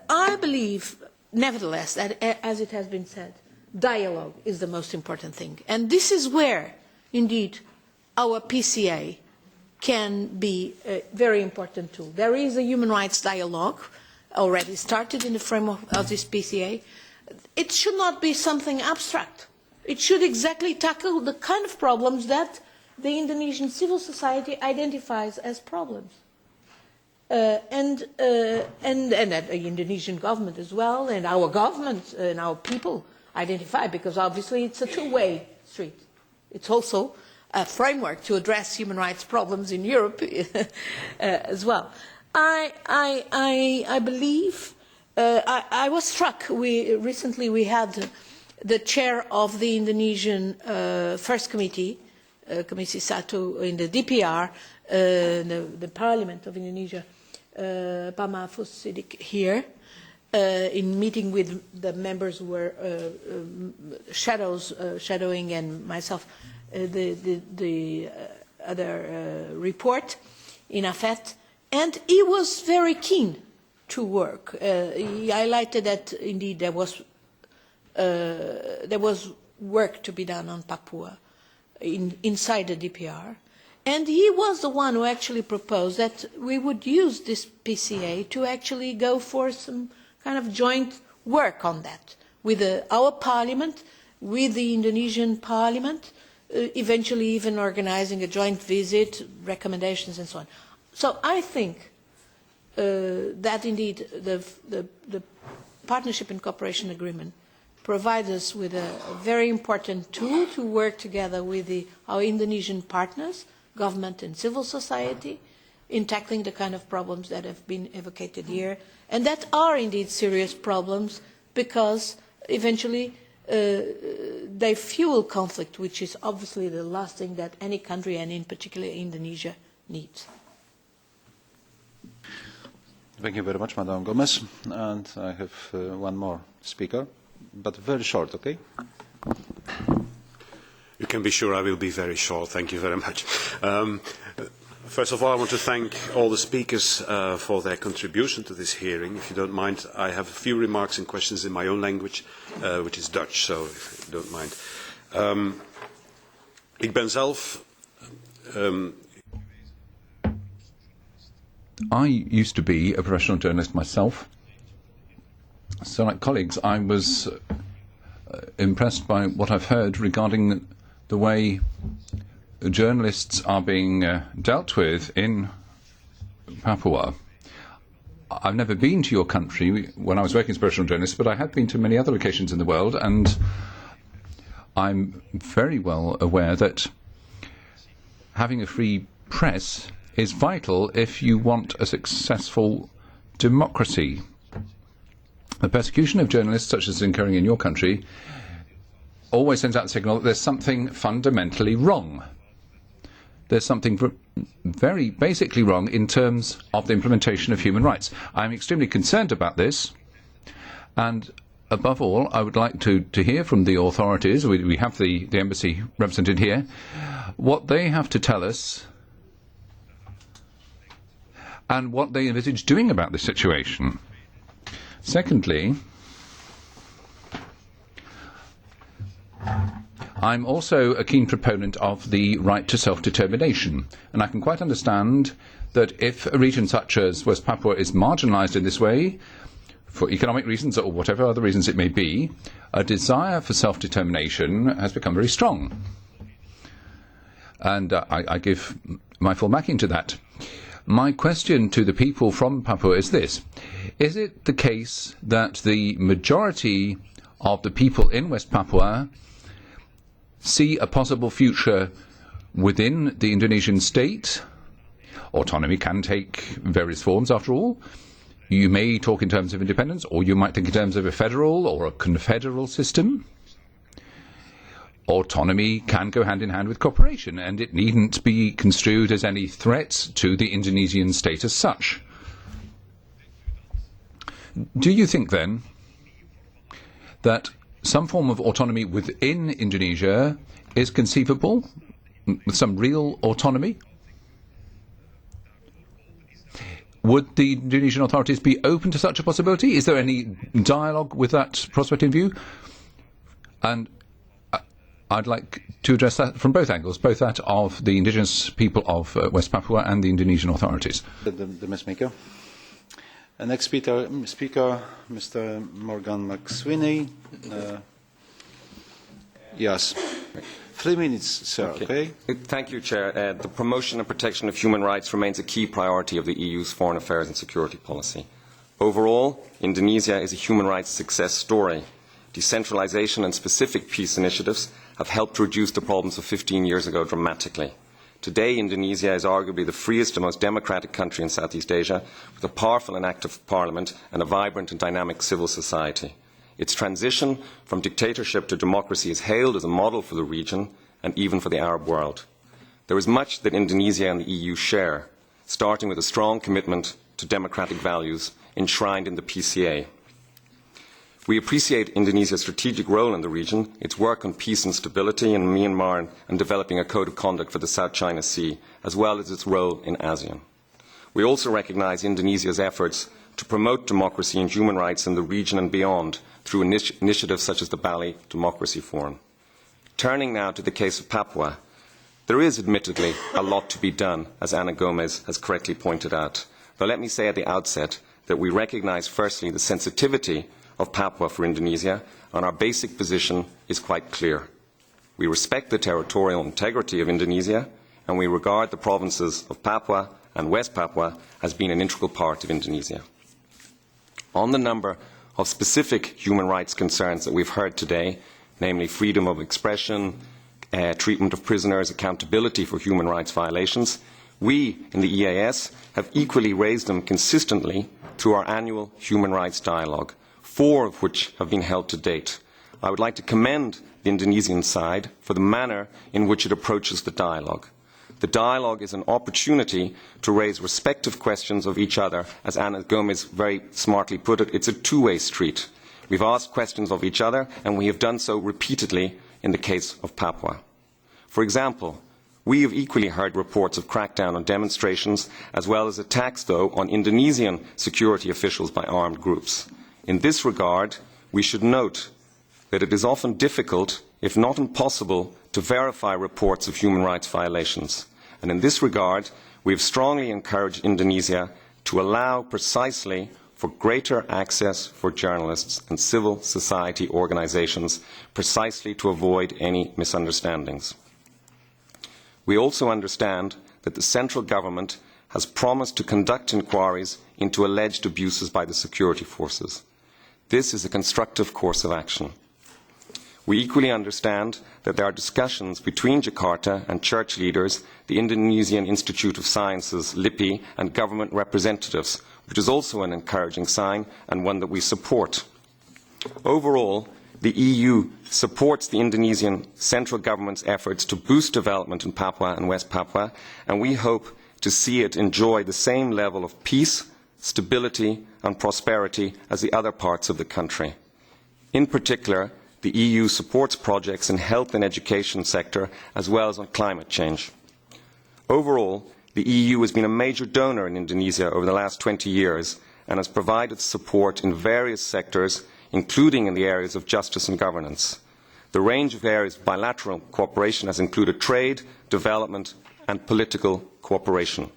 I: I believe, nevertheless, that, as it has been said, dialogue is the most important thing. And this is where, indeed, our PCA can be a very important tool. There is a human rights dialogue already started in the framework of this PCA. It should not be something abstract. It should exactly tackle the kind of problems that the Indonesian civil society identifies as problems. And that the Indonesian government as well, and our government and our people identify, because obviously it's a two-way street. It's also a framework to address human rights problems in Europe as well. I believe, I was struck, recently we had the chair of the Indonesian First Committee, Komisi Satu in the DPR, the Parliament of Indonesia, Pak Mahfuz Siddiq here, in meeting with the members who were shadowing and myself, the other report in AFET, and he was very keen to work. He highlighted that indeed there was work to be done on Papua inside the DPR, And he was the one who actually proposed that we would use this PCA to actually go for some kind of joint work on that with our parliament, with the Indonesian parliament, eventually even organizing a joint visit, recommendations and so on. So I think that indeed the Partnership and Cooperation Agreement provides us with a very important tool to work together with our Indonesian partners, government and civil society, in tackling the kind of problems that have been evocated here, and that are indeed serious problems because eventually they fuel conflict, which is obviously the last thing that any country, and in particular Indonesia, needs.
C: Thank you very much, Madam Gomez. And I have one more speaker, but very short, okay?
J: You can be sure I will be very short. Thank you very much. First of all, I want to thank all the speakers for their contribution to this hearing. If you don't mind, I have a few remarks and questions in my own language, which is Dutch, so if you don't mind. Ik ben zelf...
K: I used to be a professional journalist myself. So, like colleagues, I was impressed by what I've heard regarding the way journalists are being dealt with in Papua. I've never been to your country when I was working as a professional journalist, but I had been to many other locations in the world, and I'm very well aware that having a free press is vital if you want a successful democracy. The persecution of journalists, such as is occurring in your country, always sends out the signal that there's something fundamentally wrong. There's something very basically wrong in terms of the implementation of human rights. I'm extremely concerned about this, and above all, I would like to hear from the authorities. We have the embassy represented here, what they have to tell us and what they envisage doing about this situation. Secondly, I'm also a keen proponent of the right to self-determination, and I can quite understand that if a region such as West Papua is marginalised in this way, for economic reasons or whatever other reasons it may be, a desire for self-determination has become very strong. And I give my full backing to that. My question to the people from Papua is this. Is it the case that the majority of the people in West Papua see a possible future within the Indonesian state? Autonomy can take various forms, after all. You may talk in terms of independence, or you might think in terms of a federal or a confederal system. Autonomy can go hand in hand with cooperation, and it needn't be construed as any threat to the Indonesian state as such. Do you think, then, that some form of autonomy within Indonesia is conceivable, with some real autonomy? Would the Indonesian authorities be open to such a possibility? Is there any dialogue with that prospect in view? And I'd like to address that from both angles, both that of the indigenous people of West Papua and the Indonesian authorities.
C: The speaker. Next speaker, Mr. Morgan Mc Swiney. Yes. 3 minutes, sir, okay?
L: Thank you, Chair. The promotion and protection of human rights remains a key priority of the EU's foreign affairs and security policy. Overall, Indonesia is a human rights success story. Decentralization and specific peace initiatives have helped reduce the problems of 15 years ago dramatically. Today, Indonesia is arguably the freest and most democratic country in Southeast Asia, with a powerful and active parliament and a vibrant and dynamic civil society. Its transition from dictatorship to democracy is hailed as a model for the region and even for the Arab world. There is much that Indonesia and the EU share, starting with a strong commitment to democratic values enshrined in the PCA. We appreciate Indonesia's strategic role in the region, its work on peace and stability in Myanmar and developing a code of conduct for the South China Sea, as well as its role in ASEAN. We also recognize Indonesia's efforts to promote democracy and human rights in the region and beyond through initiatives such as the Bali Democracy Forum. Turning now to the case of Papua, There is admittedly a lot to be done, as Ana Gomez has correctly pointed out. But let me say at the outset that we recognize firstly the sensitivity of Papua for Indonesia, and our basic position is quite clear. We respect the territorial integrity of Indonesia, and we regard the provinces of Papua and West Papua as being an integral part of Indonesia. On the number of specific human rights concerns that we've heard today, namely freedom of expression, treatment of prisoners, accountability for human rights violations, we in the EAS have equally raised them consistently through our annual human rights dialogue, 4 of which have been held to date. I would like to commend the Indonesian side for the manner in which it approaches the dialogue. The dialogue is an opportunity to raise respective questions of each other. As Ana Gomez very smartly put it, it's a two-way street. We've asked questions of each other, and we have done so repeatedly in the case of Papua. For example, we have equally heard reports of crackdown on demonstrations, as well as attacks, though, on Indonesian security officials by armed groups. In this regard, we should note that it is often difficult, if not impossible, to verify reports of human rights violations. And in this regard, we have strongly encouraged Indonesia to allow precisely for greater access for journalists and civil society organizations, precisely to avoid any misunderstandings. We also understand that the central government has promised to conduct inquiries into alleged abuses by the security forces. This is a constructive course of action. We equally understand that there are discussions between Jakarta and church leaders, the Indonesian Institute of Sciences, LIPI, and government representatives, which is also an encouraging sign and one that we support. Overall, the EU supports the Indonesian central government's efforts to boost development in Papua and West Papua, and we hope to see it enjoy the same level of peace, stability, and prosperity as the other parts of the country. In particular, the EU supports projects in health and education sector, as well as on climate change. Overall, the EU has been a major donor in Indonesia over the last 20 years and has provided support in various sectors, including in the areas of justice and governance. The range of areas of bilateral cooperation has included trade, development, and political cooperation.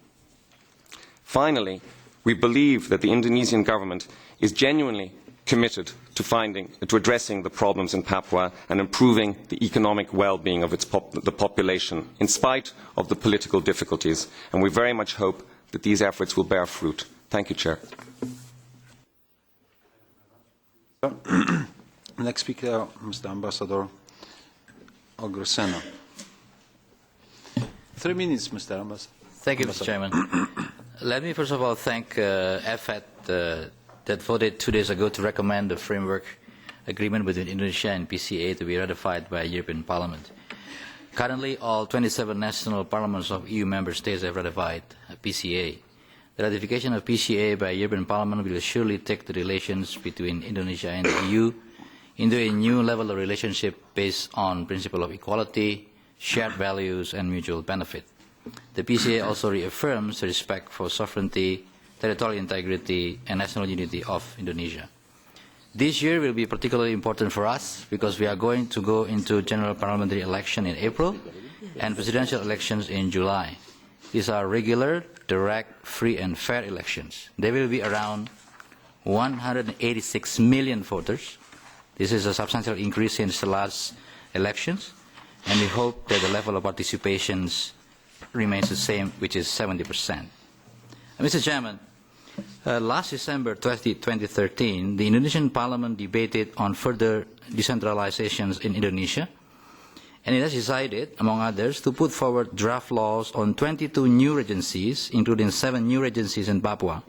L: Finally, we believe that the Indonesian government is genuinely committed to addressing the problems in Papua and improving the economic well-being of the population, in spite of the political difficulties. And we very much hope that these efforts will bear fruit. Thank you, Chair.
C: Next speaker, Mr. Ambassador Ogroseno. 3 minutes, Mr. Ambassador.
M: Thank you, Mr. Chairman. Let me first of all thank EFAT that voted 2 days ago to recommend the framework agreement between Indonesia and PCA to be ratified by European Parliament. Currently, all 27 national parliaments of EU member states have ratified PCA. The ratification of PCA by European Parliament will surely take the relations between Indonesia and the EU into a new level of relationship based on principle of equality, shared values, and mutual benefit. The PCA also reaffirms the respect for sovereignty, territorial integrity, and national unity of Indonesia. This year will be particularly important for us because we are going to go into general parliamentary election in April and presidential elections in July. These are regular, direct, free, and fair elections. There will be around 186 million voters. This is a substantial increase since the last elections, and we hope that the level of participation remains the same, which is 70%. Mr. Chairman, last December 2013, the Indonesian Parliament debated on further decentralizations in Indonesia, and it has decided, among others, to put forward draft laws on 22 new regencies, including 7 new regencies in Papua.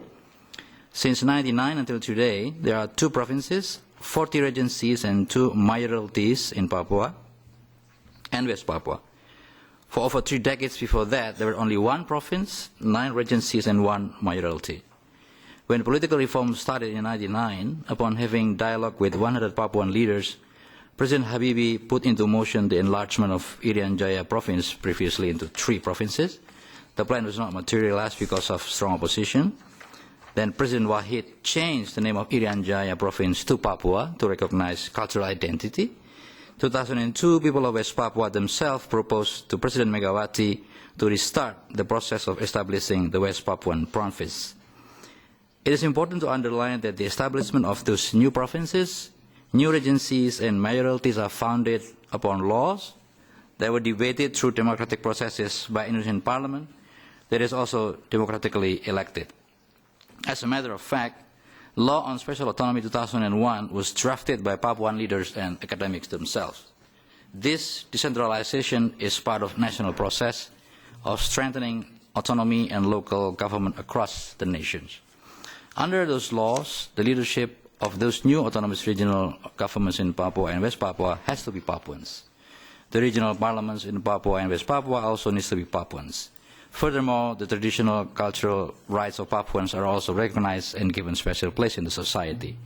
M: Since 1999 until today, there are 2 provinces, 40 regencies, and 2 mayoralties in Papua and West Papua. For over 3 decades before that, there were only 1 province, 9 regencies, and 1 mayoralty. When political reform started in 1999, upon having dialogue with 100 Papuan leaders, President Habibie put into motion the enlargement of Irian Jaya province, previously into 3 provinces. The plan was not materialized because of strong opposition. Then President Wahid changed the name of Irian Jaya province to Papua to recognize cultural identity. 2002, people of West Papua themselves proposed to President Megawati to restart the process of establishing the West Papuan province. It is important to underline that the establishment of those new provinces, new regencies and mayoralties are founded upon laws that were debated through democratic processes by Indonesian Parliament that is also democratically elected. As a matter of fact, Law on Special Autonomy 2001 was drafted by Papuan leaders and academics themselves. This decentralization is part of national process of strengthening autonomy and local government across the nations. Under those laws, the leadership of those new autonomous regional governments in Papua and West Papua has to be Papuans. The regional parliaments in Papua and West Papua also needs to be Papuans. Furthermore, the traditional cultural rights of Papuans are also recognized and given special place in the society.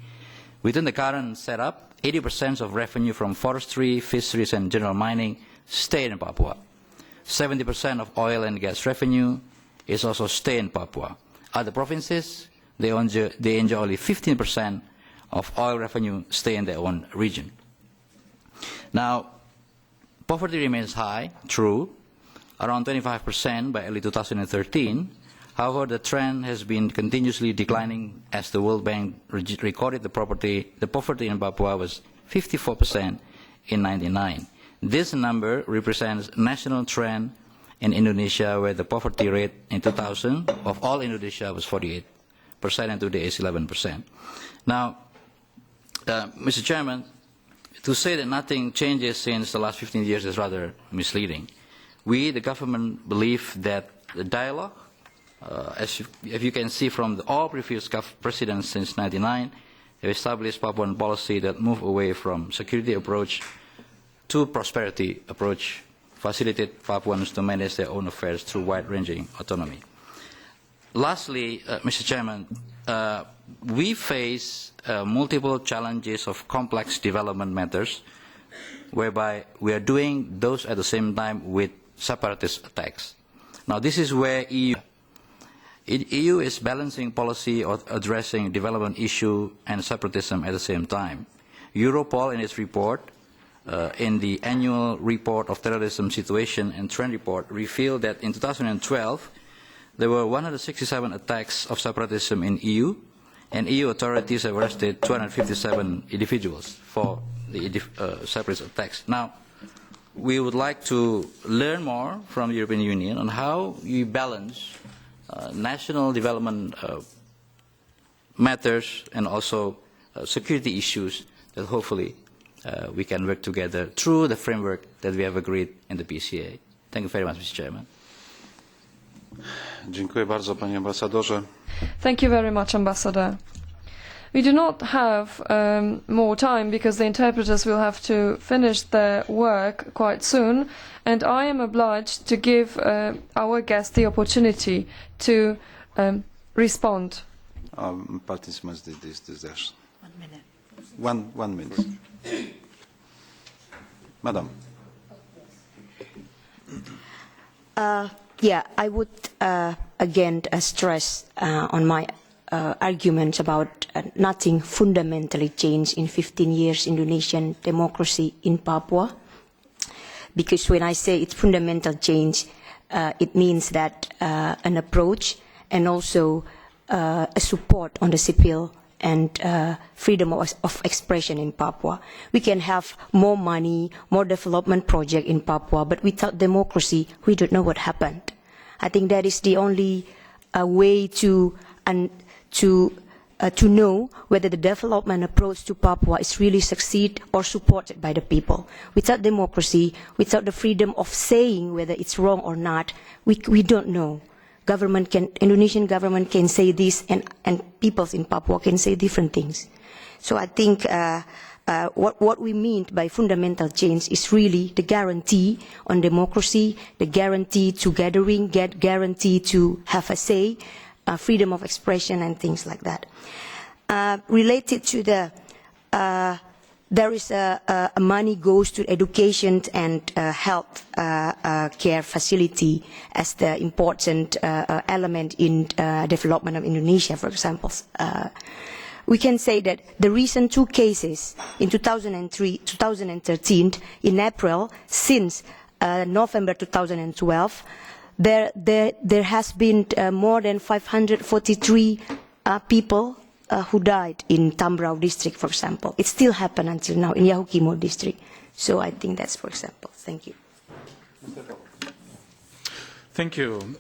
M: Within the current setup, 80% of revenue from forestry, fisheries and general mining stay in Papua. 70% of oil and gas revenue is also stay in Papua. Other provinces, they enjoy only 15% of oil revenue stay in their own region. Now, poverty remains high, true, around 25% by early 2013. However, the trend has been continuously declining as the World Bank recorded the poverty in Papua was 54% in 1999. This number represents national trend in Indonesia, where the poverty rate in 2000 of all Indonesia was 48%, and today is 11%. Now, Mr. Chairman, to say that nothing changes since the last 15 years is rather misleading. We, the government, believe that the dialogue, as you can see from all previous presidents since 1999, have established Papuan policy that move away from security approach to prosperity approach, facilitate Papuans to manage their own affairs through wide-ranging autonomy. Lastly, Mr. Chairman, we face multiple challenges of complex development matters, whereby we are doing those at the same time with separatist attacks. Now, this is where EU is balancing policy of addressing development issue and separatism at the same time. Europol, in its report, in the annual report of terrorism situation and trend report, revealed that in 2012, there were 167 attacks of separatism in EU, and EU authorities have arrested 257 individuals for the separatist attacks. Now, we would like to learn more from the European Union on how you balance national development matters and also security issues that hopefully we can work together through the framework that we have agreed in the PCA. Thank you very much, Mr. Chairman.
C: Dziękuję bardzo, panie ambasadorze.
N: Thank you very much, Ambassador. We do not have more time because the interpreters will have to finish their work quite soon, and I am obliged to give our guest the opportunity to respond.
C: Participants this
I: 1 minute.
C: One minute. Madam.
E: Yeah, I would again stress on my arguments about nothing fundamentally changed in 15 years Indonesian democracy in Papua. Because when I say it's fundamental change, it means that an approach and also a support on the civil and freedom of expression in Papua. We can have more money, more development project in Papua, but without democracy, we don't know what happened. I think that is the only way to know whether the development approach to Papua is really succeed or supported by the people. Without democracy, without the freedom of saying whether it's wrong or not, we don't know. Indonesian government can say this, and peoples in Papua can say different things. So I think what we mean by fundamental change is really the guarantee on democracy, the guarantee to gathering, guarantee to have a say, freedom of expression and things like that. Related to the, there is money goes to education and health care facility as the important element in development of Indonesia, for example. we can say that the recent two cases in 2013, in April, since November 2012, there has been more than 543 people who died in Tambrau district, for example. It still happens until now in Yahukimo district. So I think that's, for example. Thank you.
F: Thank you.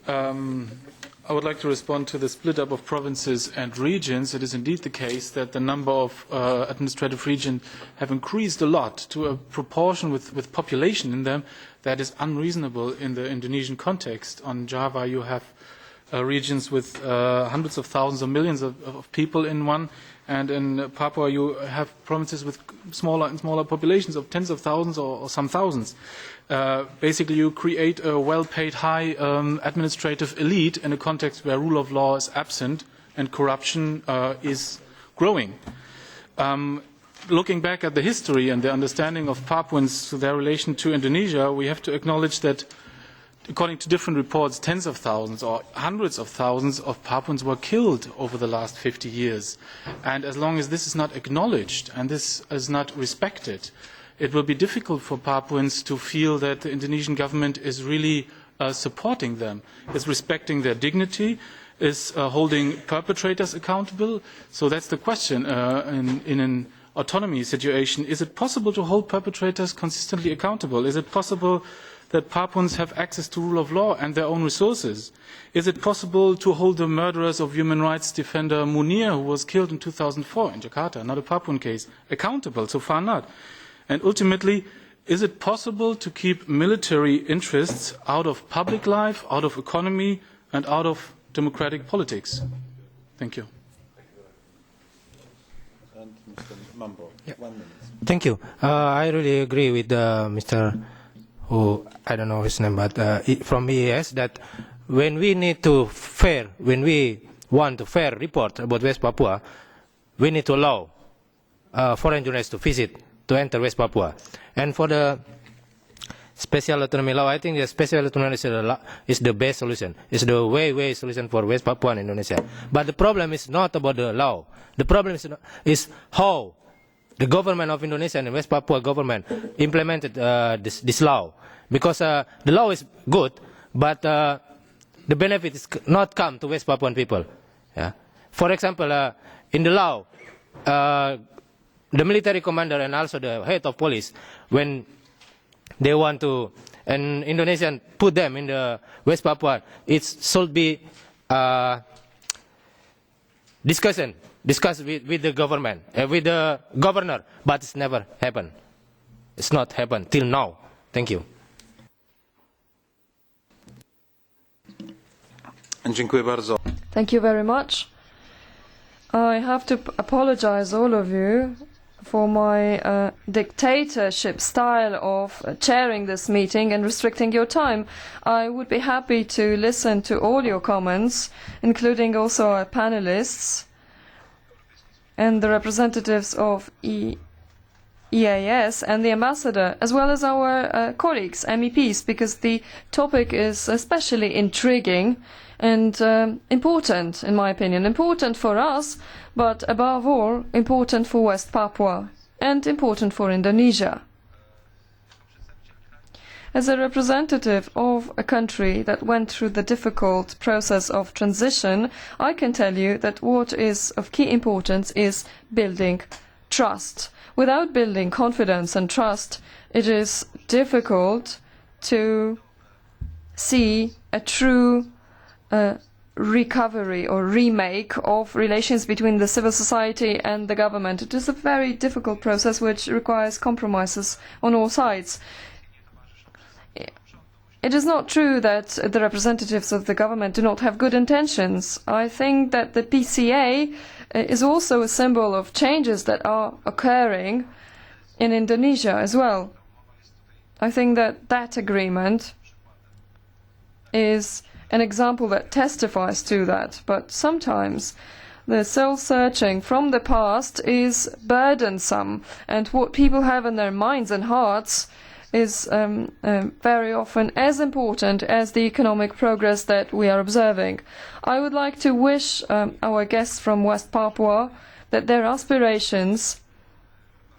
F: I would like to respond to the split up of provinces and regions. It is indeed the case that the number of administrative regions have increased a lot to a proportion with population in them that is unreasonable in the Indonesian context. On Java you have regions with hundreds of thousands or millions of people in one, and in Papua you have provinces with smaller and smaller populations of tens of thousands or some thousands. Basically you create a well-paid high administrative elite in a context where rule of law is absent and corruption is growing. Looking back at the history and the understanding of Papuans, their relation to Indonesia, we have to acknowledge that according to different reports, tens of thousands or hundreds of thousands of Papuans were killed over the last 50 years. And as long as this is not acknowledged and this is not respected, it will be difficult for Papuans to feel that the Indonesian government is really supporting them, is respecting their dignity, is holding perpetrators accountable. So that's the question in an autonomy situation. Is it possible to hold perpetrators consistently accountable? Is it possible that Papuans have access to rule of law and their own resources? Is it possible to hold the murderers of human rights defender Munir, who was killed in 2004 in Jakarta, not a Papuan case, accountable? So far not. And ultimately, is it possible to keep military interests out of public life, out of economy, and out of democratic politics? Thank you.
C: And Mr. Mambor, 1 minute.
G: Thank you. I really agree with Mr. who, I don't know his name, but from EAS, that when we need to when we want to fair report about West Papua, we need to allow foreign journalists to visit, to enter West Papua. And for the special autonomy law, I think the special autonomy is the best solution. It's the way solution for West Papua and Indonesia. But the problem is not about the law. The problem is how the government of Indonesia and the West Papua government implemented this law. Because the law is good, but the benefit is not come to West Papuan people. Yeah. For example, in the law, the military commander and also the head of police, when they want to, and Indonesian put them in the West Papua, it should be discussed with the government, with the governor, but it's never happened. It's not happened till now. Thank you.
N: Thank you very much. I have to apologize all of you for my dictatorship style of chairing this meeting and restricting your time. I would be happy to listen to all your comments, including also our panelists and the representatives of EAS and the ambassador, as well as our colleagues, MEPs, because the topic is especially intriguing and important, in my opinion. Important for us, but above all, important for West Papua and important for Indonesia. As a representative of a country that went through the difficult process of transition, I can tell you that what is of key importance is building trust. Without building confidence and trust, it is difficult to see a true recovery or remake of relations between the civil society and the government. It is a very difficult process which requires compromises on all sides. It is not true that the representatives of the government do not have good intentions. I think that the PCA is also a symbol of changes that are occurring in Indonesia as well. I think that that agreement is an example that testifies to that, but sometimes the soul-searching from the past is burdensome, and what people have in their minds and hearts is very often as important as the economic progress that we are observing. I would like to wish our guests from West Papua that their aspirations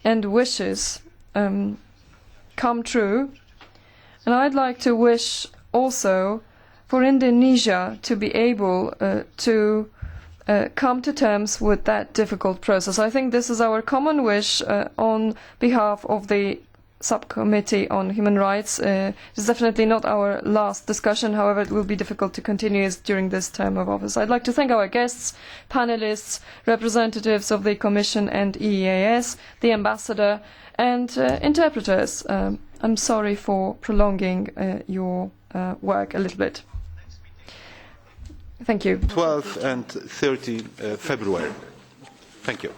N: and wishes come true. And I'd like to wish also for Indonesia to be able to come to terms with that difficult process. I think this is our common wish on behalf of the subcommittee on human rights. It's definitely not our last discussion, however it will be difficult to continue during this term of office. I'd like to thank our guests, panelists, representatives of the Commission and EEAS, the Ambassador and interpreters. I'm sorry for prolonging your work a little bit. Thank you.
C: 12 and 30 February. Thank you.